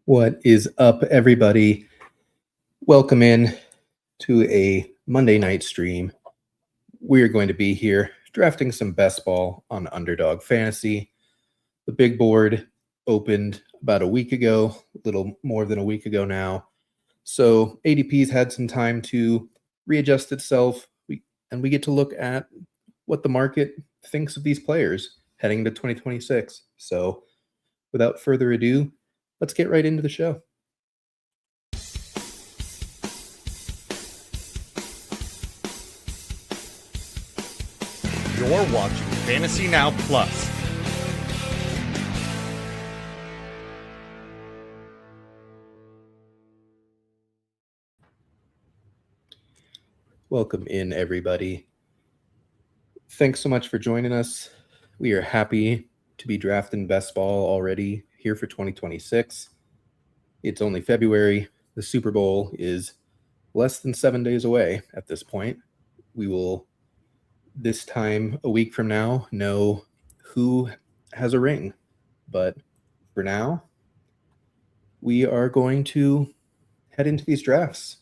What is up, everybody? Welcome in to a Monday night stream. We're going to be here drafting some best ball on Underdog Fantasy. The big board opened about a week ago, a little more than a week ago now. So ADP's had some time to readjust itself, and we get to look at what the market thinks of these players heading to 2026. So without further ado, let's get right into the show. You're watching Fantasy Now Plus. Welcome in, everybody. Thanks so much for joining us. We are happy to be drafting best ball already here for 2026. It's only February. The Super Bowl is less than 7 days away at this point. We will, this time a week from now, know who has a ring. But for now, we are going to head into these drafts.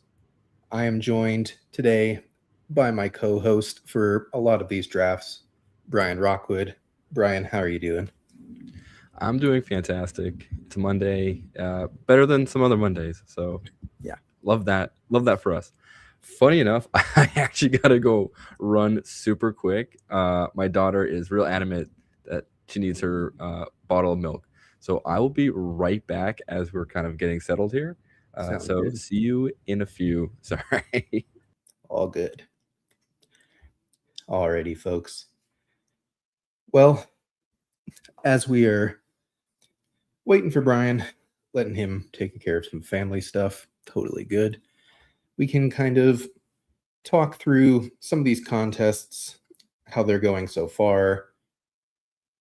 I am joined today by my co-host for a lot of these drafts, Brian Rockwood. Brian, how are you doing? I'm doing fantastic. It's a Monday, better than some other Mondays. So yeah, love that. Love that for us. Funny enough, I actually got to go run super quick. My daughter is real adamant that she needs her bottle of milk. So I will be right back as we're kind of getting settled here. So good. See you in a few. Sorry. All good. Alrighty, folks. Well, as we are waiting for Brian, letting him take care of some family stuff, totally good. We can kind of talk through some of these contests, how they're going so far,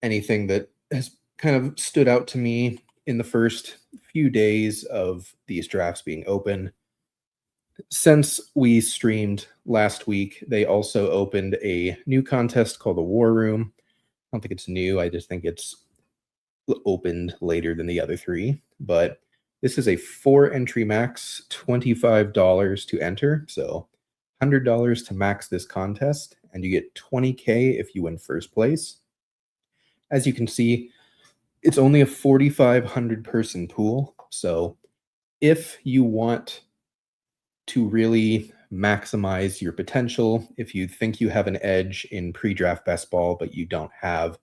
anything that has kind of stood out to me in the first few days of these drafts being open. Since we streamed last week, they also opened a new contest called the War Room. I don't think it's new. I just think it's opened later than the other three. But this is a 4-entry max, $25 to enter. So $100 to max this contest, and you get $20K if you win first place. As you can see, it's only a 4,500 person pool. So if you want to really maximize your potential, if you think you have an edge in pre-draft best ball, but you don't have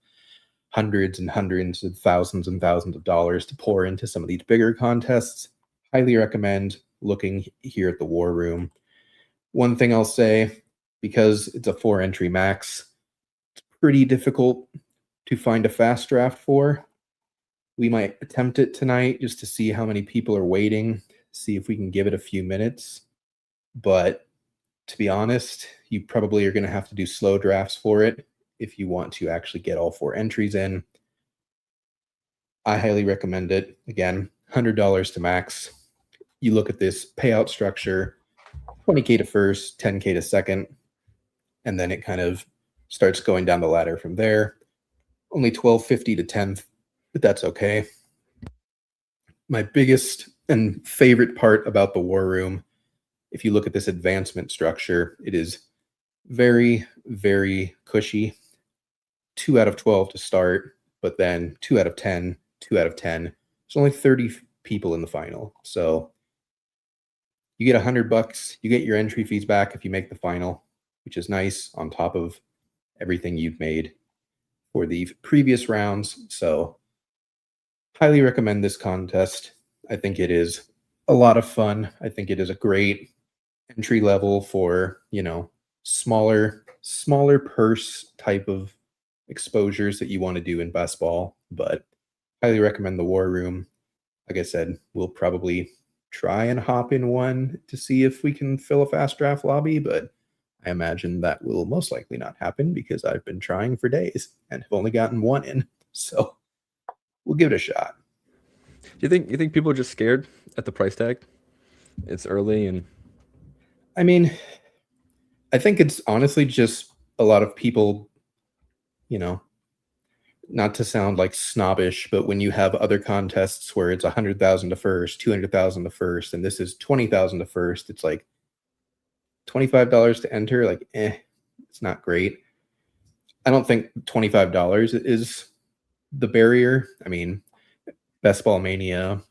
hundreds and hundreds of thousands and thousands of dollars to pour into some of these bigger contests, highly recommend looking here at the War Room. One thing I'll say, because it's a 4-entry max, it's pretty difficult to find a fast draft for. We might attempt it tonight just to see how many people are waiting, see if we can give it a few minutes. But to be honest, you probably are going to have to do slow drafts for it if you want to actually get all 4 entries in. I highly recommend it. Again, $100 to max. You look at this payout structure, 20K to first, 10K to second, and then it kind of starts going down the ladder from there. Only $12.50 to 10th, but that's okay. My biggest and favorite part about the War Room, if you look at this advancement structure, it is very, very cushy. 2 out of 12 to start, but then 2 out of 10, 2 out of 10. There's only 30 people in the final. So you get $100. You get your entry fees back if you make the final, which is nice on top of everything you've made for the previous rounds. So highly recommend this contest. I think it is a lot of fun. I think it is a great entry level for, smaller purse type of exposures that you want to do in best ball, but highly recommend the War Room. Like I said, we'll probably try and hop in one to see if we can fill a fast draft lobby, but I imagine that will most likely not happen because I've been trying for days and have only gotten one in. So we'll give it a shot. Do you think people are just scared at the price tag? It's early, and I mean, I think it's honestly just a lot of people, not to sound like snobbish, but when you have other contests where it's 100,000 to first, 200,000 to first, and this is 20,000 to first, it's like $25 to enter. Like, it's not great. I don't think $25 is the barrier. I mean, Best Ball Mania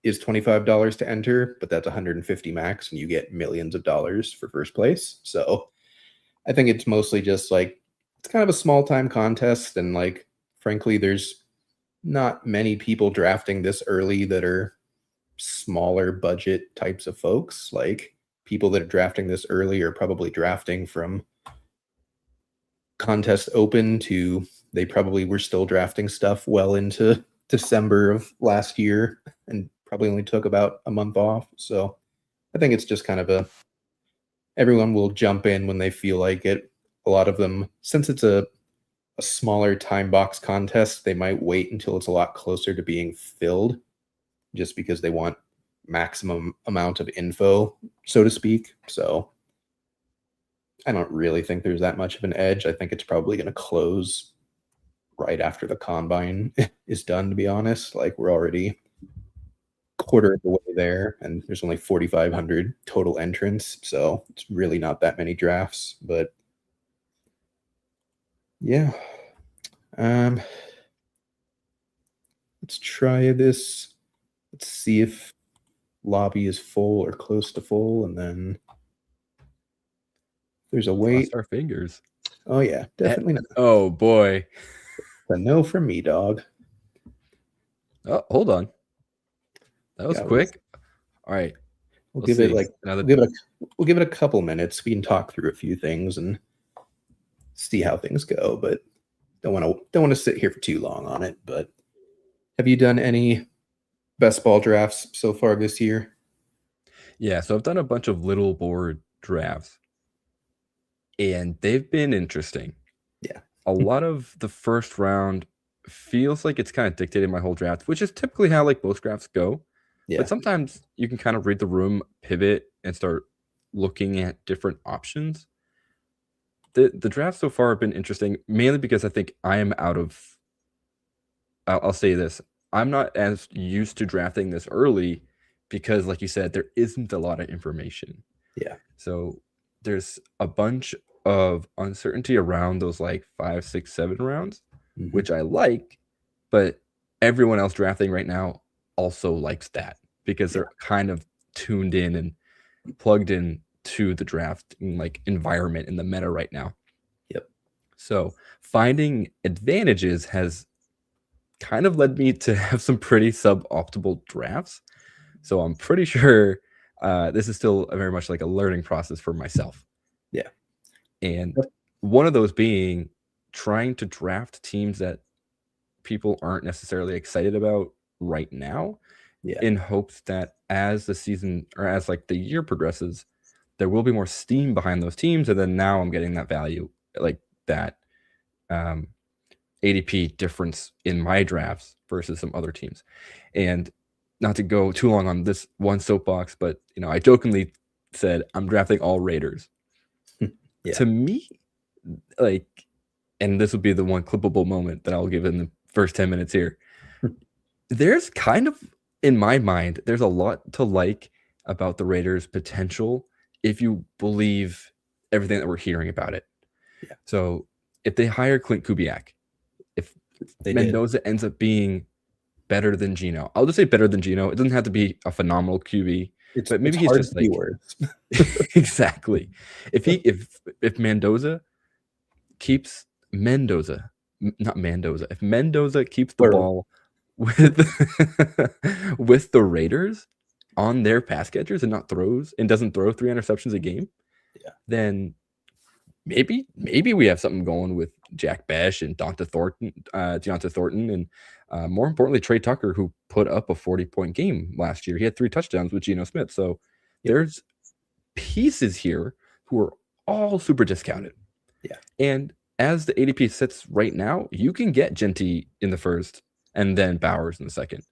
is $25 to enter, but that's 150 max, and you get millions of dollars for first place. So I think it's mostly just like it's kind of a small time contest, and like frankly, there's not many people drafting this early that are smaller budget types of folks. Like people that are drafting this early are probably drafting from contest open to they probably were still drafting stuff well into December of last year and probably only took about a month off. So I think it's just kind of everyone will jump in when they feel like it. A lot of them, since it's a smaller time box contest, they might wait until it's a lot closer to being filled just because they want maximum amount of info, so to speak. So I don't really think there's that much of an edge. I think it's probably going to close right after the combine is done, to be honest. Like we're already quarter of the way there, and there's only 4,500 total entrants, so it's really not that many drafts. But yeah, let's try this. Let's see if lobby is full or close to full, and then there's a wait. Cross our fingers. Oh yeah, definitely not. Oh boy. A no from me, dog. Oh, hold on. That was quick. All right. We'll give it a couple minutes. We can talk through a few things and see how things go, but don't want to sit here for too long on it. But have you done any best ball drafts so far this year? Yeah, so I've done a bunch of little board drafts, and they've been interesting. Yeah. A lot of the first round feels like it's kind of dictated my whole draft, which is typically how like most drafts go. Yeah. But sometimes you can kind of read the room, pivot, and start looking at different options. The drafts so far have been interesting, mainly because I think I am out of. I'll say this: I'm not as used to drafting this early because, like you said, there isn't a lot of information. Yeah. So there's a bunch of uncertainty around those like 5, 6, 7 rounds, which I like, but everyone else drafting right now also likes that because they're kind of tuned in and plugged in to the draft like environment in the meta right now. Yep. So finding advantages has kind of led me to have some pretty suboptimal drafts. So I'm pretty sure this is still very much like a learning process for myself. Yeah. And one of those being trying to draft teams that people aren't necessarily excited about right now, in hopes that as the season or as like the year progresses, there will be more steam behind those teams. And then now I'm getting that value, like that ADP difference in my drafts versus some other teams. And not to go too long on this one soapbox, but I jokingly said I'm drafting all Raiders. To me, like, and this will be the one clippable moment that I'll give in the first 10 minutes here. There's kind of, in my mind, there's a lot to like about the Raiders' potential if you believe everything that we're hearing about it. Yeah. So if they hire Clint Kubiak, if Mendoza ends up being better than Geno, I'll just say better than Geno. It doesn't have to be a phenomenal QB. But maybe he's just like exactly. If Mendoza keeps if Mendoza keeps the ball with with the Raiders on their pass catchers and doesn't throw 3 interceptions a game, then maybe we have something going with Jack Besh and Deonta Thornton, and more importantly, Trey Tucker, who put up a 40-point game last year. He had 3 touchdowns with Geno Smith. So there's pieces here who are all super discounted. Yeah. And as the ADP sits right now, you can get Genty in the first and then Bowers in the second.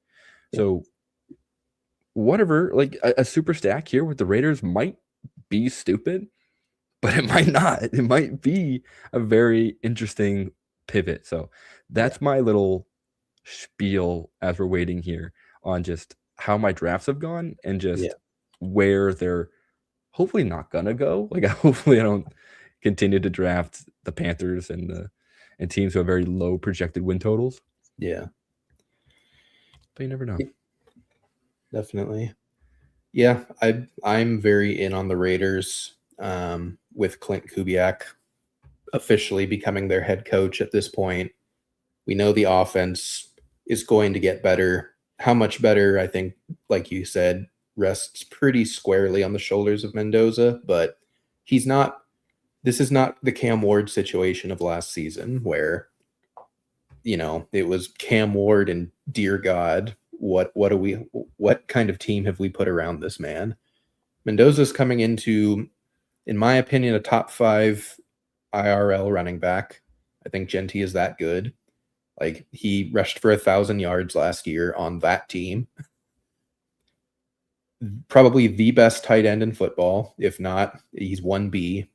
Yeah. So whatever, like a super stack here with the Raiders might be stupid, but it might not. It might be a very interesting pivot. So That's my little spiel as we're waiting here on just how my drafts have gone and just where they're hopefully not gonna go. Like, hopefully I don't continue to draft the Panthers and teams who have very low projected win totals. Yeah. But you never know. Definitely. Yeah, I'm very in on the Raiders with Clint Kubiak officially becoming their head coach at this point. We know the offense is going to get better. How much better, I think, like you said, rests pretty squarely on the shoulders of Mendoza, but this is not the Cam Ward situation of last season where, it was Cam Ward and dear God, what kind of team have we put around this man? Mendoza's coming into, in my opinion, a top 5 IRL running back. I think Genty is that good. Like, he rushed for 1,000 yards last year on that team. Probably the best tight end in football. If not, he's 1B.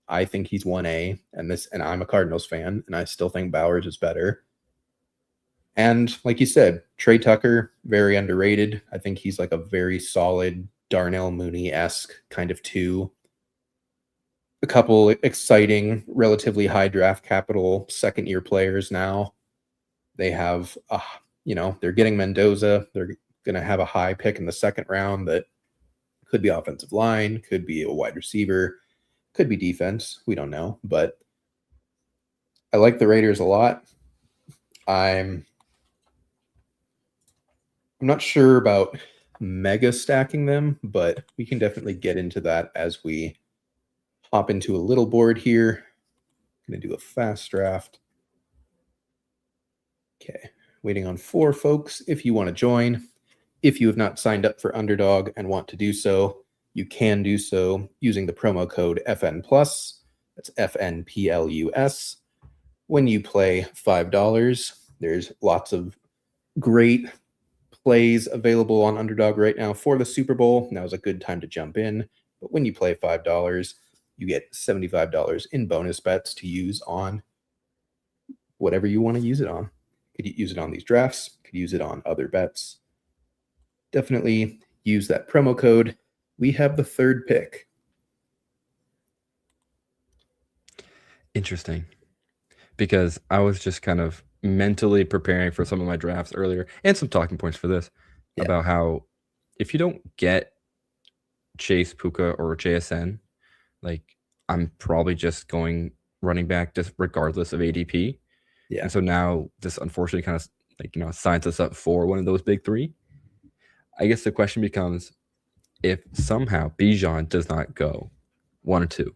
I think he's 1A, and I'm a Cardinals fan, and I still think Bowers is better. And like you said, Trey Tucker, very underrated. I think he's like a very solid Darnell Mooney-esque kind of 2. A couple exciting, relatively high draft capital second-year players now. They have, they're getting Mendoza. They're going to have a high pick in the second round that could be offensive line, could be a wide receiver, could be defense. We don't know, but I like the Raiders a lot. I'm not sure about mega stacking them, but we can definitely get into that as we hop into a little board here. I'm going to do a fast draft. Okay, waiting on 4 folks. If you want to join, if you have not signed up for Underdog and want to do so, you can do so using the promo code FN+. That's FNPLUS. When you play $5, there's lots of great plays available on Underdog right now for the Super Bowl. Now is a good time to jump in. But when you play $5, you get $75 in bonus bets to use on whatever you want to use it on. Could use it on these drafts, could use it on other bets. Definitely use that promo code. We have the 3rd pick. Interesting. Because I was just kind of mentally preparing for some of my drafts earlier and some talking points for this about how if you don't get Chase, Puka, or JSN, like, I'm probably just going running back just regardless of ADP. Yeah. And so now this unfortunately kind of signs us up for one of those big 3. I guess the question becomes, if somehow Bijan does not go 1 or 2,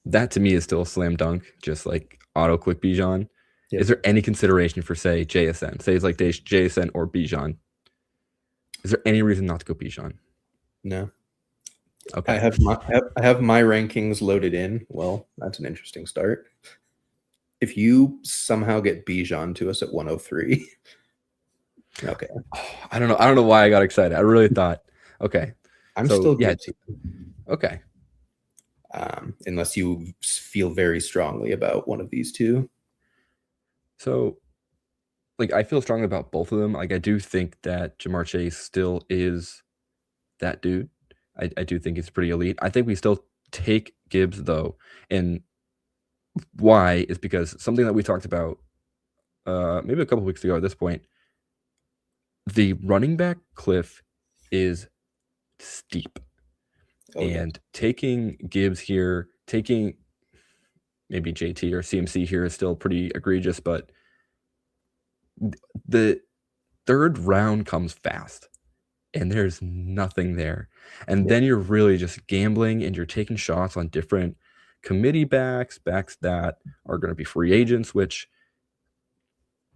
that to me is still a slam dunk, just like auto click Bijan. Yep. Is there any consideration for, say, JSN? Say it's like JSN or Bijan. Is there any reason not to go Bijan? No. Okay. I have my rankings loaded in. Well, that's an interesting start. If you somehow get Bijan to us at 103. Okay. I don't know why I got excited. I really thought, okay. I'm still good. Okay. Unless you feel very strongly about one of these 2. So, like, I feel strongly about both of them. Like, I do think that Jamar Chase still is that dude. I do think he's pretty elite. I think we still take Gibbs, though. And why is because something that we talked about maybe a couple weeks ago at this point, the running back cliff is steep. And taking Gibbs here, taking maybe JT or CMC here is still pretty egregious, but the 3rd round comes fast and there's nothing there. And then you're really just gambling and you're taking shots on different committee backs that are going to be free agents, which,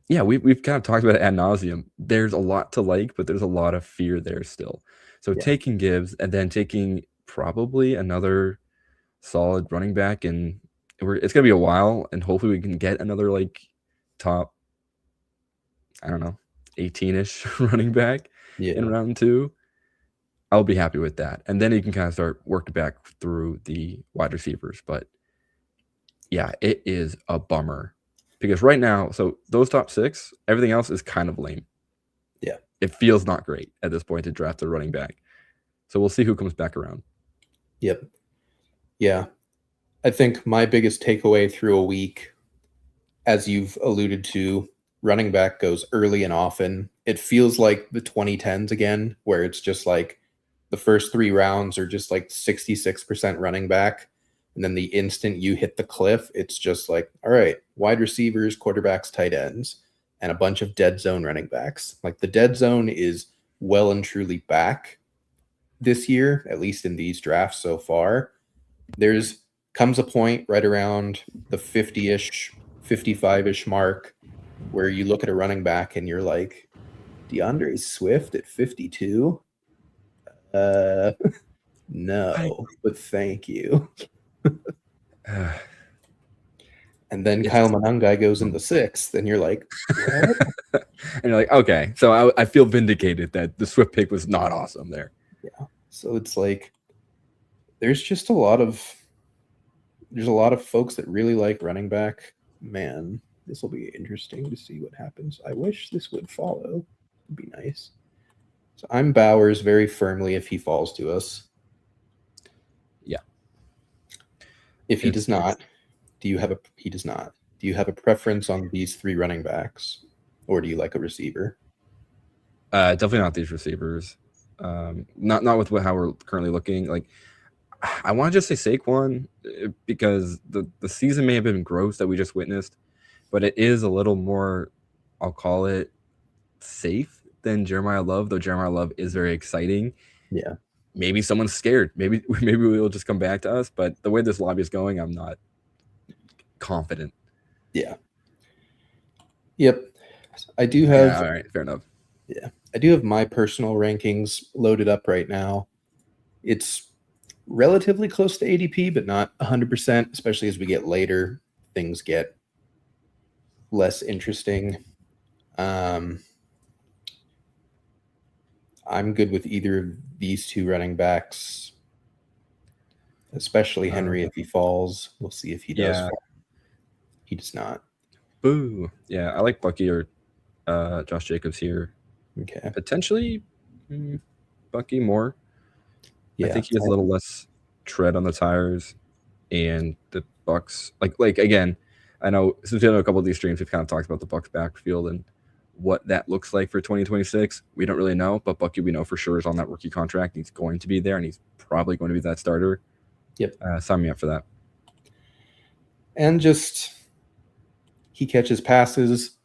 yeah, we've kind of talked about it ad nauseum. There's a lot to like, but there's a lot of fear there still. So taking Gibbs and then taking probably another solid running back, and it's gonna be a while, and hopefully we can get another like top, I don't know, 18-ish running back in round 2. I'll be happy with that, and then you can kind of start working back through the wide receivers. But yeah, it is a bummer Because right now, so those top 6, everything else is kind of lame. Yeah. It feels not great at this point to draft a running back. So we'll see who comes back around. Yep. Yeah. I think my biggest takeaway through a week, as you've alluded to, running back goes early and often. It feels like the 2010s again, where it's just like the first 3 rounds are just like 66% running back. And then the instant you hit the cliff, it's just like, all right, wide receivers, quarterbacks, tight ends, and a bunch of dead zone running backs. Like the dead zone is well and truly back this year, at least in these drafts so far. There's comes a point right around the 50-ish, 55-ish mark where you look at a running back and you're like, DeAndre Swift at 52? No, but thank you. And then Kyle Monangai goes in the 6th, and you're like, what? And you're like, okay, so I feel vindicated that the Swift pick was not awesome there. Yeah. So it's like there's just a lot of folks that really like running back. Man, this will be interesting to see what happens. I wish this would follow. It'd be nice. So I'm Bowers very firmly if he falls to us. Yeah. If he does not, he does not. Do you have a preference on these 3 running backs, or do you like a receiver? Definitely not these receivers. Not with how we're currently looking. Like, I want to just say Saquon because the season may have been gross that we just witnessed, but it is a little more, I'll call it, safe than Jeremiah Love, though Jeremiah Love is very exciting. Yeah. Maybe someone's scared. Maybe we'll just come back to us, but the way this lobby is going, I'm not confident. Yeah. Yep. I do have. Yeah, all right, fair enough. Yeah. I do have my personal rankings loaded up right now. It's relatively close to ADP, but not 100%, especially as we get later. Things get less interesting. I'm good with either of these 2 running backs, especially Henry if he falls. We'll see if he does fall. He does not. Boo. Yeah, I like Bucky or Josh Jacobs here. Okay. Potentially Bucky more. Yeah. I think he has a little less tread on the tires, and the Bucks like again, I know since we know a couple of these streams, we've kind of talked about the Bucks backfield and what that looks like for 2026. We don't really know, but Bucky we know for sure is on that rookie contract. He's going to be there, and he's probably going to be that starter. Yep. Sign me up for that. And just he catches passes.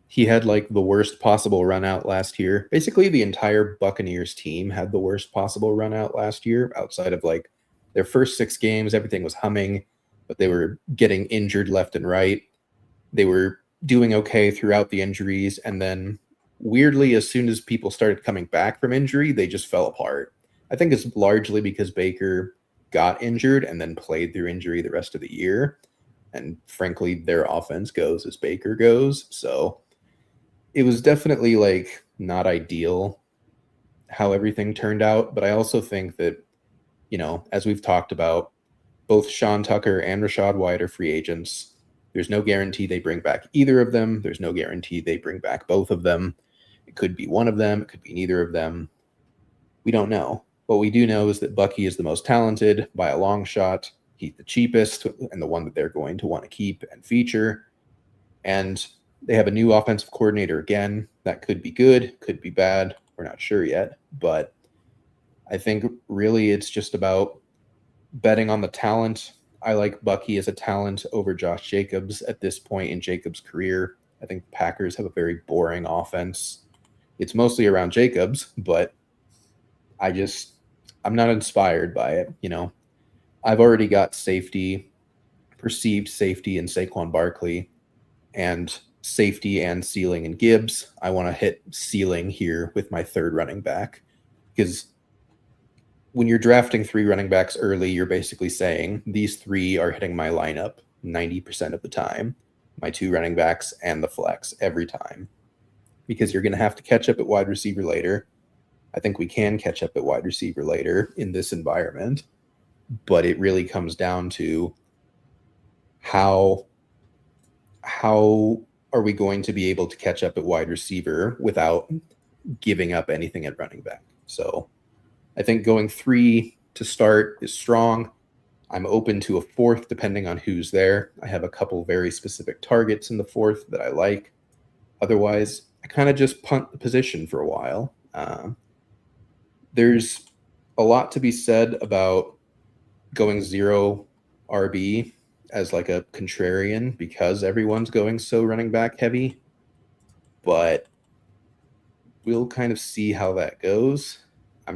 He had like the worst possible run out last year. Basically, the entire Buccaneers team had the worst possible run out last year outside of like their first 6 games. Everything was humming, but they were getting injured left and right. They were doing okay throughout the injuries. And then weirdly, as soon as people started coming back from injury, they just fell apart. I think it's largely because Baker got injured and then played through injury the rest of the year. And frankly, their offense goes as Baker goes. So it was definitely like not ideal how everything turned out. But I also think that, you know, as we've talked about, both Sean Tucker and Rachaad White are free agents. There's no guarantee they bring back either of them. There's no guarantee they bring back both of them. It could be one of them. It could be neither of them. We don't know. What we do know is that Bucky is the most talented by a long shot. He's the cheapest and the one that they're going to want to keep and feature. And they have a new offensive coordinator again. That could be good, could be bad. We're not sure yet. But I think really it's just about betting on the talent. I like Bucky as a talent over Josh Jacobs at this point in Jacobs' career. I think Packers have a very boring offense. It's mostly around Jacobs, but I'm not inspired by it. You know, I've already got perceived safety in Saquon Barkley, and safety and ceiling in Gibbs. I want to hit ceiling here with my 3rd running back, because when you're drafting 3 running backs early, you're basically saying these 3 are hitting my lineup 90% of the time, my 2 running backs and the flex every time, because you're going to have to catch up at wide receiver later. I think we can catch up at wide receiver later in this environment, but it really comes down to how how are we going to be able to catch up at wide receiver without giving up anything at running back? So I think going 3 to start is strong. I'm open to a 4th depending on who's there. I have a couple very specific targets in the 4th that I like. Otherwise, I kind of just punt the position for a while. There's a lot to be said about going 0 RB as like a contrarian because everyone's going so running back heavy. But we'll kind of see how that goes. I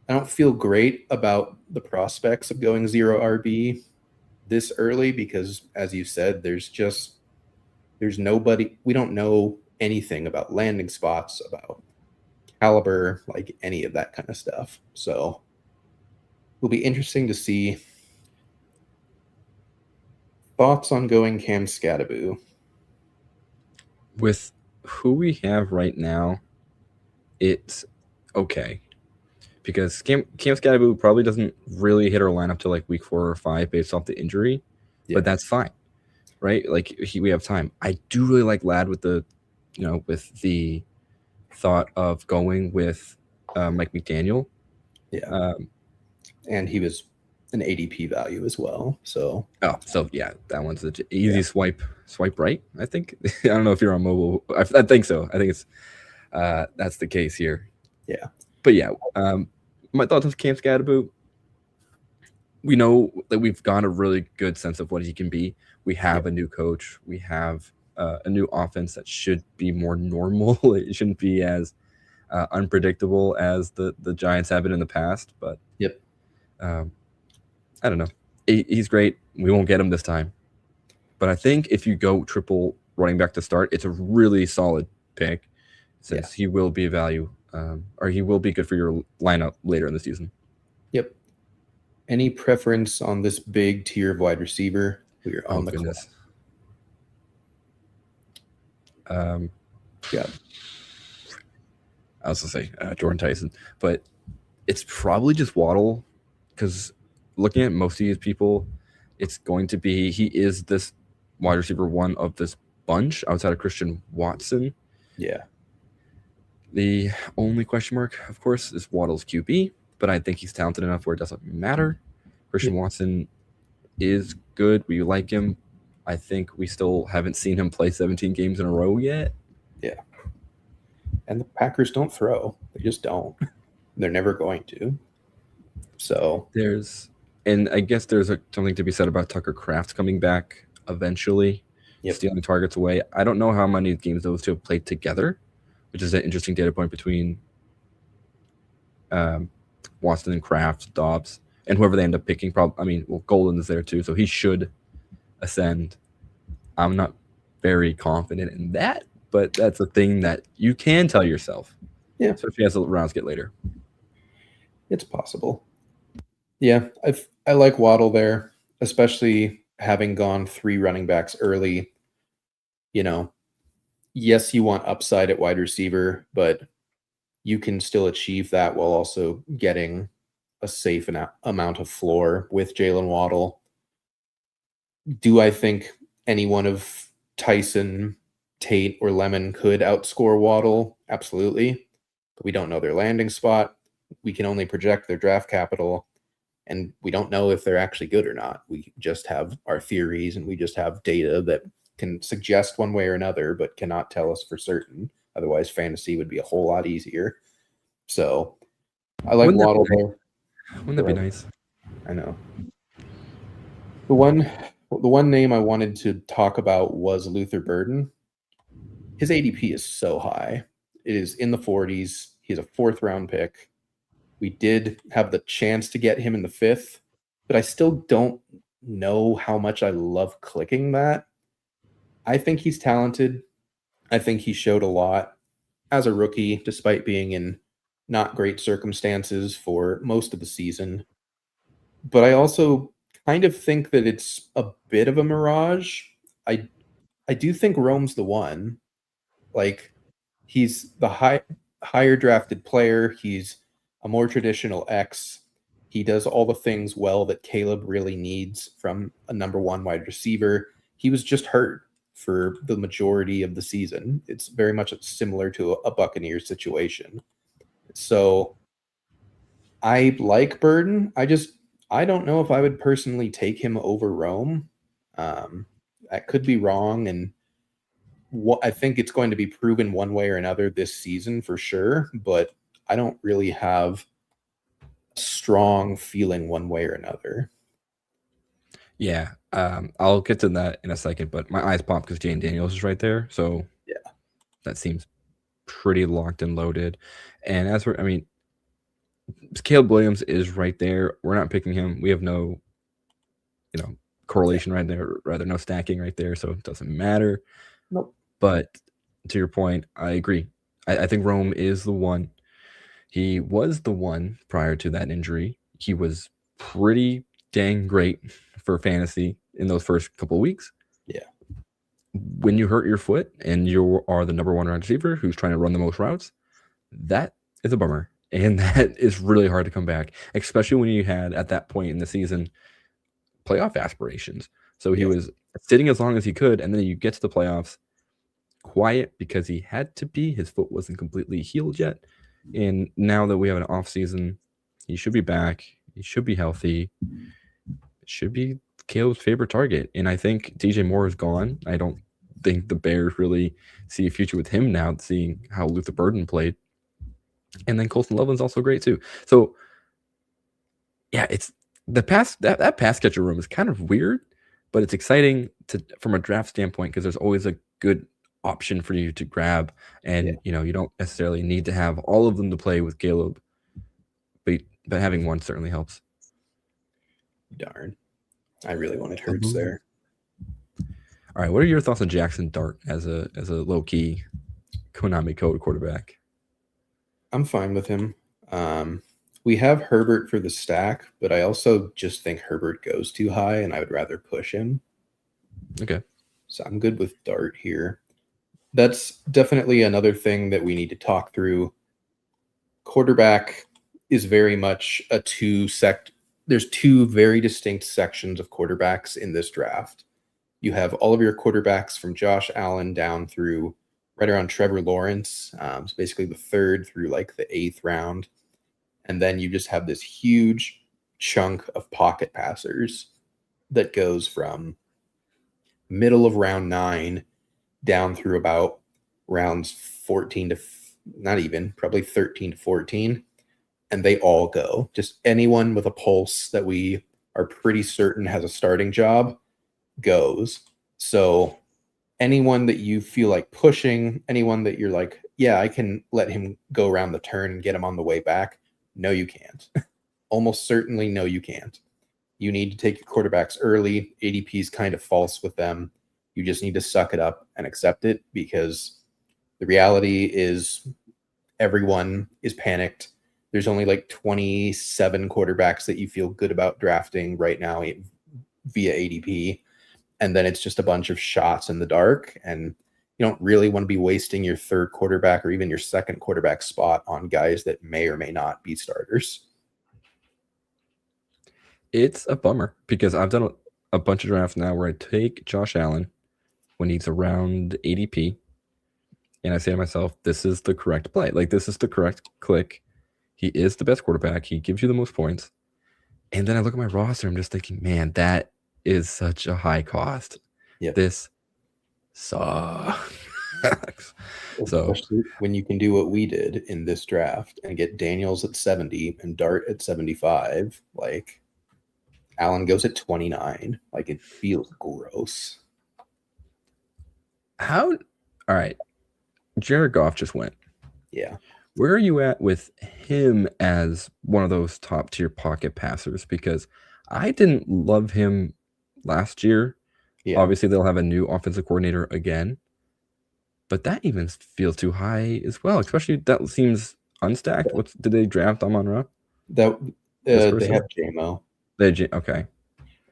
don't feel great about the prospects of going 0 RB this early because, as you said, there's nobody. We don't know anything about landing spots, about caliber, like any of that kind of stuff. So it'll be interesting to see. Thoughts on going Cam Scadaboo? With who we have right now, it's okay. Because Cam Scadaboo probably doesn't really hit our lineup till like week 4 or 5 based off the injury, but that's fine, right? Like we have time. I do really like Ladd with the thought of going with Mike McDaniel. Yeah, and he was an ADP value as well. So yeah, that one's the easy swipe right. I think I don't know if you're on mobile. I think so. I think it's that's the case here. Yeah, but yeah, my thoughts on Cam Scadaboo. We know that we've got a really good sense of what he can be. We have a new coach. We have a new offense that should be more normal. It shouldn't be as unpredictable as the Giants have been in the past. But I don't know. He's great. We won't get him this time. But I think if you go triple running back to start, it's a really solid pick since he will be a value or he will be good for your lineup later in the season. Yep. Any preference on this big tier of wide receiver? We're on the goodness. Yeah. I was going to say Jordan Tyson, but it's probably just Waddle because looking at most of these people, it's going to be he is this wide receiver 1 of this bunch outside of Christian Watson. Yeah. The only question mark, of course, is Waddle's QB, but I think he's talented enough where it doesn't matter. Christian Watson is good. We like him. I think we still haven't seen him play 17 games in a row yet. Yeah. And the Packers don't throw. They just don't. They're never going to. So and I guess there's something to be said about Tucker Kraft coming back eventually, stealing targets away. I don't know how many games those two have played together, which is an interesting data point between Watson and Kraft, Dobbs, and whoever they end up picking. Golden is there too, so he should ascend. I'm not very confident in that, but that's a thing that you can tell yourself. Yeah. Especially as the rounds get later. It's possible. Yeah, I like Waddle there, especially having gone 3 running backs early. Yes, you want upside at wide receiver, but you can still achieve that while also getting a safe amount of floor with Jalen Waddle. Do I think any one of Tyson, Tate, or Lemon could outscore Waddle? Absolutely. But we don't know their landing spot. We can only project their draft capital, and we don't know if they're actually good or not. We just have our theories, and we just have data that can suggest one way or another, but cannot tell us for certain. Otherwise, fantasy would be a whole lot easier. So I like Waddle there. Wouldn't that be nice? I know. The one name I wanted to talk about was Luther Burden. His ADP is so high. It is in the 40s. He's a 4th round pick. We did have the chance to get him in the 5th, but I still don't know how much I love clicking that. I think he's talented. I think he showed a lot as a rookie, despite being in not great circumstances for most of the season. But I also kind of think that it's a bit of a mirage. I do think Rome's the one. Like, he's the higher drafted player. He's a more traditional X. He does all the things well that Caleb really needs from a number 1 wide receiver. he was just hurt for the majority of the season. It's very much similar to a Buccaneers situation. So I like Burden. I don't know if I would personally take him over Rome. I could be wrong, and what I think it's going to be proven one way or another this season for sure. But I don't really have a strong feeling one way or another. Yeah, I'll get to that in a second, but my eyes popped because Jane Daniels is right there, so Yeah, that seems pretty locked and loaded. And as for, I mean, Caleb Williams is right there. We're not picking him. We have no, correlation right there, rather no stacking right there, so it doesn't matter. nope. But to your point, I agree. I think Rome is the one. He was the one prior to that injury. He was pretty dang great for fantasy in those first couple of weeks. Yeah. When you hurt your foot and you are the number one wide receiver who's trying to run the most routes, that is a bummer. And that is really hard to come back, especially when you had at that point in the season playoff aspirations. So he was sitting as long as he could, and then you get to the playoffs quiet because he had to be. His foot wasn't completely healed yet. And now that we have an off season, he should be back. He should be healthy. It should be Caleb's favorite target. And I think DJ Moore is gone. I don't think the Bears really see a future with him now, seeing how Luther Burden played. And then Colston Loveland's also great too. So yeah, it's the that pass catcher room is kind of weird, but it's exciting from a draft standpoint because there's always a good option for you to grab, and you don't necessarily need to have all of them to play with Caleb, but having one certainly helps. Darn, I really wanted Hurts there. All right, what are your thoughts on Jackson Dart as a low key Konami code quarterback? I'm fine with him. We have Herbert for the stack, but I also just think Herbert goes too high, and I would rather push him. Okay. So I'm good with Dart here. That's definitely another thing that we need to talk through. Quarterback is very much a there's two very distinct sections of quarterbacks in this draft. You have all of your quarterbacks from Josh Allen down through right around Trevor Lawrence. So basically the 3rd through like the 8th round. And then you just have this huge chunk of pocket passers that goes from middle of round 9 down through about rounds 14 to not even, probably 13 to 14. And they all go. Just anyone with a pulse that we are pretty certain has a starting job goes. So anyone that you feel like pushing, anyone that you're like, yeah, I can let him go around the turn and get him on the way back. No, you can't. Almost certainly, no, you can't. You need to take your quarterbacks early. ADP is kind of false with them. You just need to suck it up and accept it because the reality is everyone is panicked. There's only like 27 quarterbacks that you feel good about drafting right now via ADP. And then it's just a bunch of shots in the dark. And you don't really want to be wasting your 3rd quarterback or even your 2nd quarterback spot on guys that may or may not be starters. It's a bummer because I've done a bunch of drafts now where I take Josh Allen when he's around ADP, and I say to myself, this is the correct play. Like, this is the correct click. He is the best quarterback. He gives you the most points. And then I look at my roster, I'm just thinking, man, that is such a high cost. Yep. This sucks. So especially when you can do what we did in this draft and get Daniels at 70 and Dart at 75, like Allen goes at 29, like it feels gross. All right, Jared Goff just went. Yeah. Where are you at with him as one of those top tier pocket passers? Because I didn't love him last year. Yeah. Obviously, they'll have a new offensive coordinator again. But that even feels too high as well. Especially that seems unstacked. Did they draft Amon-Ra? They have JMO. Okay.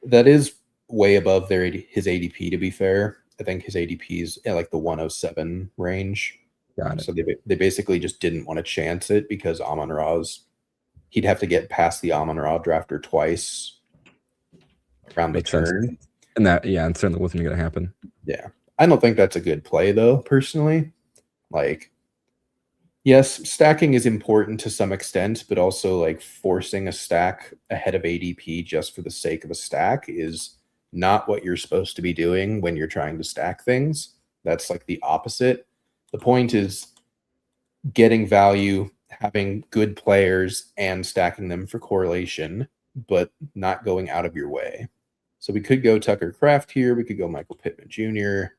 That is way above his ADP, to be fair. I think his ADP is at like the 107 range. Got it. So they basically just didn't want to chance it because he'd have to get past the Amon-Ra drafter twice around the turn. And that, yeah, and certainly wasn't going to happen. Yeah. I don't think that's a good play, though, personally. Like, yes, stacking is important to some extent, but also like forcing a stack ahead of ADP just for the sake of a stack is not what you're supposed to be doing when you're trying to stack things. That's like the opposite. The point is getting value, having good players, and stacking them for correlation, but not going out of your way. So we could go Tucker Kraft here. We could go Michael Pittman Jr.,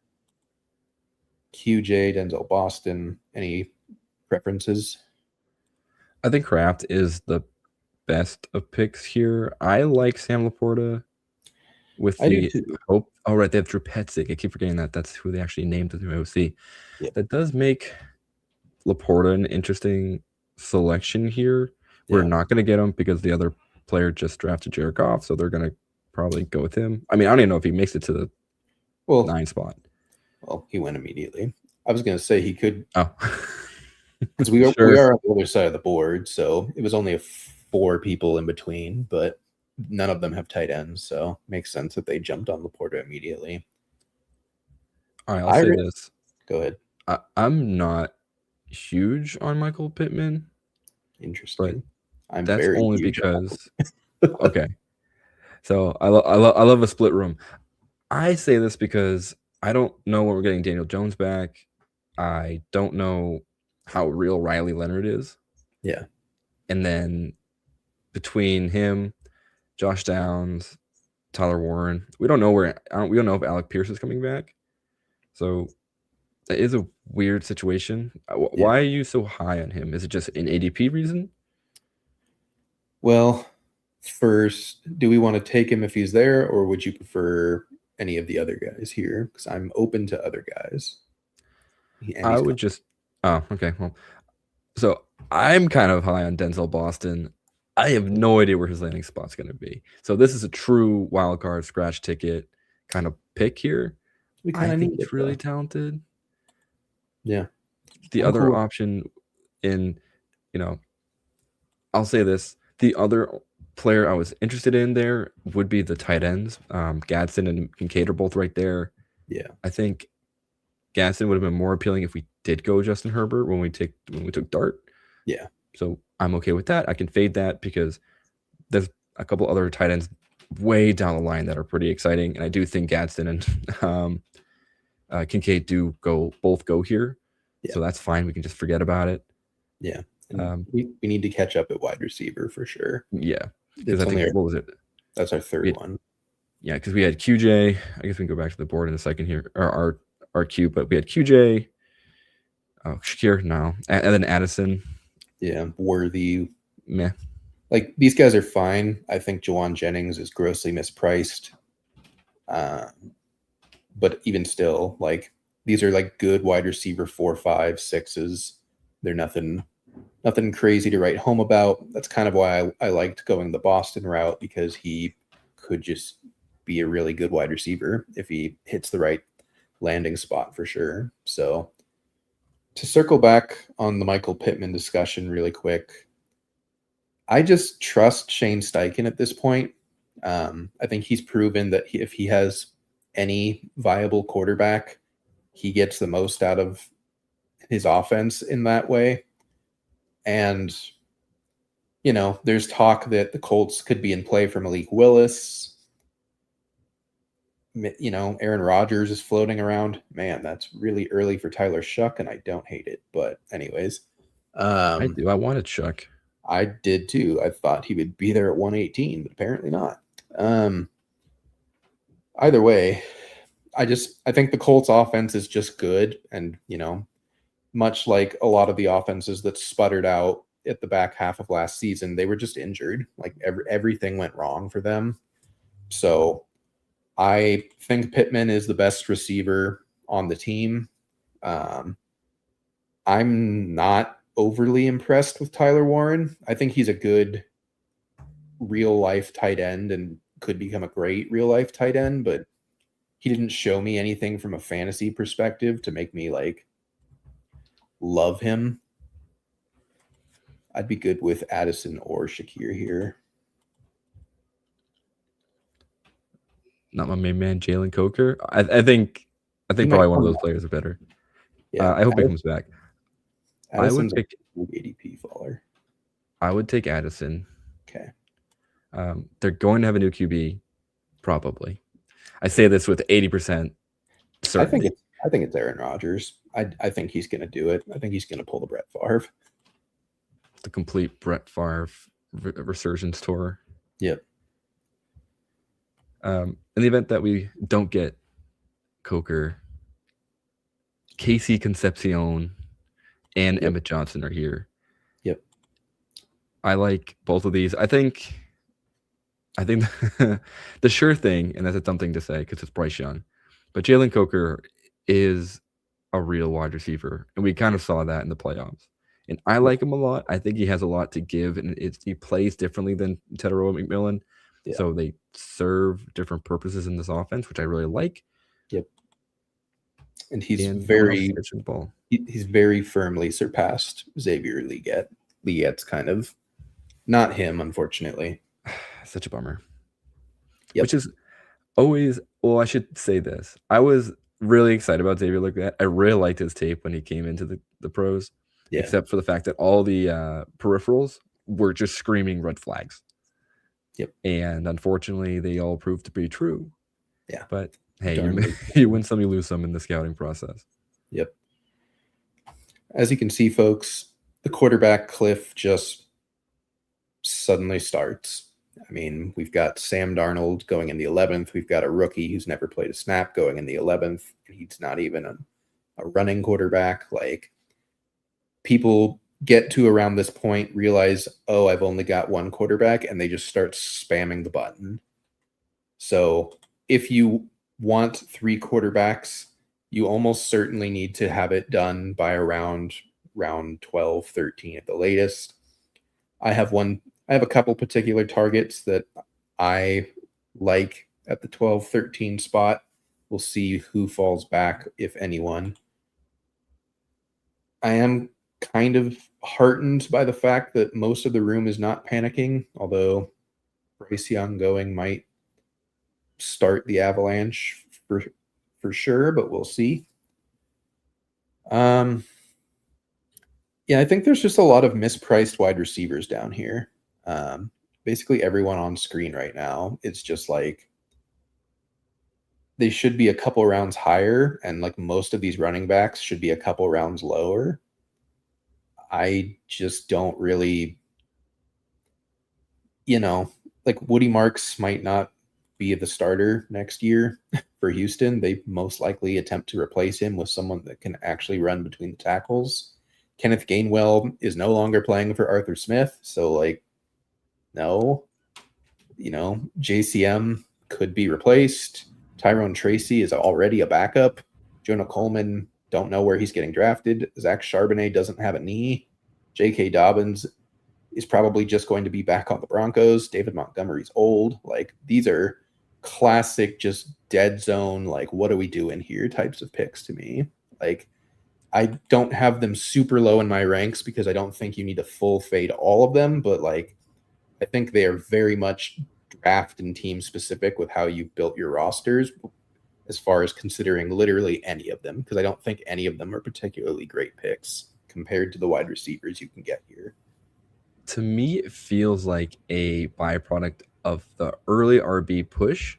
QJ, Denzel Boston. Any preferences? I think Kraft is the best of picks here. I like Sam Laporta with I do the too. hope. Oh, right. They have Drew Petzik. I keep forgetting that. That's who they actually named the new OC. Yeah. That does make Laporta an interesting selection here. We're Yeah. not going to get him because the other player just drafted Jared Goff, so they're going to probably go with him. I mean, I don't even know if he makes it to the 9 spot. Well, he went immediately. I was going to say he could. Oh. Because we Sure. are on the other side of the board, so it was only 4 people in between, but none of them have tight ends, so it makes sense that they jumped on Laporta immediately. All right, I'll say this. Go ahead. I'm not huge on Michael Pittman. Interesting. But that's only because okay. So I love a split room. I say this because I don't know when we're getting Daniel Jones back. I don't know how real Riley Leonard is. Yeah. And then between him, Josh Downs, Tyler Warren, we don't know if Alec Pierce is coming back. So that is a weird situation. Why are you so high on him? Is it just an ADP reason? Well, first, do we want to take him if he's there, or would you prefer any of the other guys here? Because I'm open to other guys. I would just. Oh, okay. Well, so I'm kind of high on Denzel Boston. I have no idea where his landing spot's going to be. So this is a true wild card scratch ticket kind of pick here. I think he's really talented. Yeah. The other option I'll say this. The other player I was interested in there would be the tight ends. Gadsden and Kincaid are both right there. Yeah. I think Gadsden would have been more appealing if we did go Justin Herbert when we took Dart. Yeah. So I'm okay with that. I can fade that because there's a couple other tight ends way down the line that are pretty exciting. And I do think Gadsden and Kincaid both go here. Yeah. So that's fine. We can just forget about it. Yeah. We need to catch up at wide receiver for sure. Yeah. Because I think, what was it? That's our third one. Yeah, because we had QJ. I guess we can go back to the board in a second here. Or our Q, but we had QJ. Oh, Shakir, no. And then Addison. Yeah, Worthy. Meh. Like, these guys are fine. I think Jawan Jennings is grossly mispriced. But even still, like, these are like good wide receiver 4, 5, 6s. They're nothing crazy to write home about. That's kind of why I liked going the Boston route, because he could just be a really good wide receiver if he hits the right landing spot for sure. So to circle back on the Michael Pittman discussion really quick, I just trust Shane Steichen at this point. I think he's proven that if he has any viable quarterback, he gets the most out of his offense in that way. And, there's talk that the Colts could be in play for Malik Willis. Aaron Rodgers is floating around. Man, that's really early for Tyler Shuck, and I don't hate it. But anyways. I do. I wanted Shuck. I did too. I thought he would be there at 118, but apparently not. Either way, I think the Colts offense is just good. And, much like a lot of the offenses that sputtered out at the back half of last season, they were just injured. Like everything went wrong for them. So I think Pittman is the best receiver on the team. I'm not overly impressed with Tyler Warren. I think he's a good real life tight end and could become a great real life tight end, but he didn't show me anything from a fantasy perspective to make me love him. I'd be good with Addison or Shakir here. not my main man, Jalen Coker. I think He might probably one of come those back. players are better. Yeah, I hope he comes back. I would Addison's pick. a ADP faller. I would take Addison. Okay. They're going to have a new QB, probably. I say this with 80% certainty. I think it's Aaron Rodgers. I think he's going to do it. I think he's going to pull the Brett Favre. The complete Brett Favre resurgence tour. Yep. In the event that we don't get Coker, Casey Concepcion and Emmett Johnson are here. Yep. I like both of these. I think the sure thing, and that's a dumb thing to say because it's Bryce Young, but Jalen Coker is a real wide receiver, and we kind of saw that in the playoffs. And I like him a lot. I think he has a lot to give, and he plays differently than Tedero McMillan. Yeah. So they serve different purposes in this offense, which I really like. Yep. And he's very firmly surpassed Xavier Legette's kind of. Not him, unfortunately. Such a bummer. Yep. Which is always, well, I should say this. I was really excited about Xavier Legette. I really liked his tape when he came into the pros. Yeah. Except for the fact that all the peripherals were just screaming red flags. Yep. And unfortunately, they all proved to be true. Yeah. But hey, you win some, you lose some in the scouting process. Yep. As you can see, folks, the quarterback cliff just suddenly starts. I mean, we've got Sam Darnold going in the 11th. We've got a rookie who's never played a snap going in the 11th. He's not even a running quarterback. Like, people get to around this point, realize, oh, I've only got one quarterback, and they just start spamming the button. So if you want 3 quarterbacks, you almost certainly need to have it done by around round 12, 13 at the latest. I have a couple particular targets that I like at the 12, 13 spot. We'll see who falls back, if anyone. I am kind of heartened by the fact that most of the room is not panicking, although Bryce Young going might start the avalanche for sure, but we'll see. Yeah, I think there's just a lot of mispriced wide receivers down here. Basically everyone on screen right now, it's just like they should be a couple rounds higher, and like most of these running backs should be a couple rounds lower. I just don't really, like Woody Marks might not be the starter next year for Houston. They most likely attempt to replace him with someone that can actually run between the tackles. Kenneth Gainwell is no longer playing for Arthur Smith, so like, no. JCM could be replaced. Tyrone Tracy is already a backup. Jonah Coleman, don't know where he's getting drafted. Zach Charbonnet doesn't have a knee. J.K. Dobbins is probably just going to be back on the Broncos. David Montgomery's old. Like, these are classic, just dead zone, like, what are we doing here types of picks to me. Like, I don't have them super low in my ranks because I don't think you need to full fade all of them, but like, I think they are very much draft and team specific with how you built your rosters as far as considering literally any of them, because I don't think any of them are particularly great picks compared to the wide receivers you can get here. To me, it feels like a byproduct of the early RB push,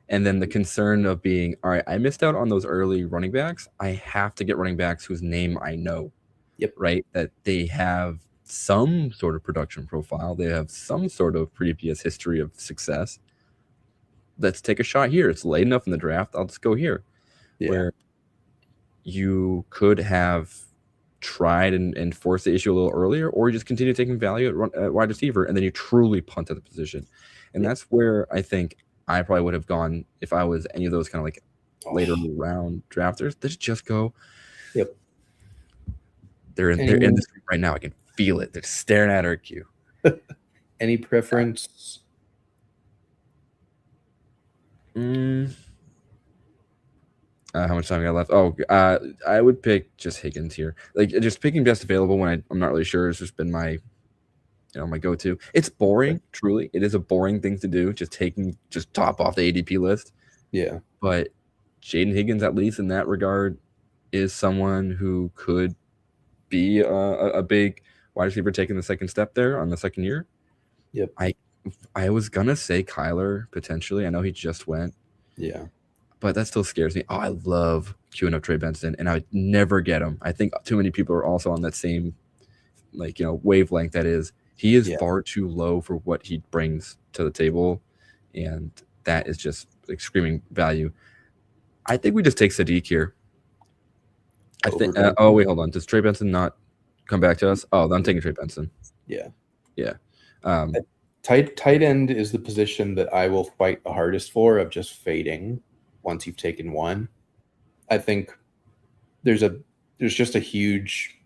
and then the concern of being, all right, I missed out on those early running backs. I have to get running backs whose name I know. Yep. Right? That they have some sort of production profile. They have some sort of previous history of success. Let's take a shot here. It's late enough in the draft. I'll just go here. Yeah. Where you could have tried and forced the issue a little earlier, or you just continue taking value at wide receiver, and then you truly punt at the position. And that's where I think I probably would have gone if I was any of those kind of like later round drafters. Let's just go. Yep. They're in the street right now. I can feel it. They're staring at our queue. Any preference? How much time I got left? Oh, I would pick just Higgins here. Like, just picking best available when I'm not really sure has just been my, my go-to. It's boring, truly. It is a boring thing to do, just top off the ADP list. Yeah. But Jaden Higgins, at least in that regard, is someone who could be a big wide receiver taking the second step there on the second year. Yep. I was gonna say Kyler potentially. I know he just went, Yeah. but that still scares me. Oh, I love queuing up Trey Benson, and I would never get him. I think too many people are also on that same wavelength. That is, he is Yeah. far too low for what he brings to the table, and that is just like screaming value. I think we just take Sadiq here. I think. Over Oh wait, hold on. Does Trey Benson not come back to us? Oh, I'm taking Trey Benson. Yeah. Yeah. Tight end is the position that I will fight the hardest for, of just fading once you've taken one. I think there's just a huge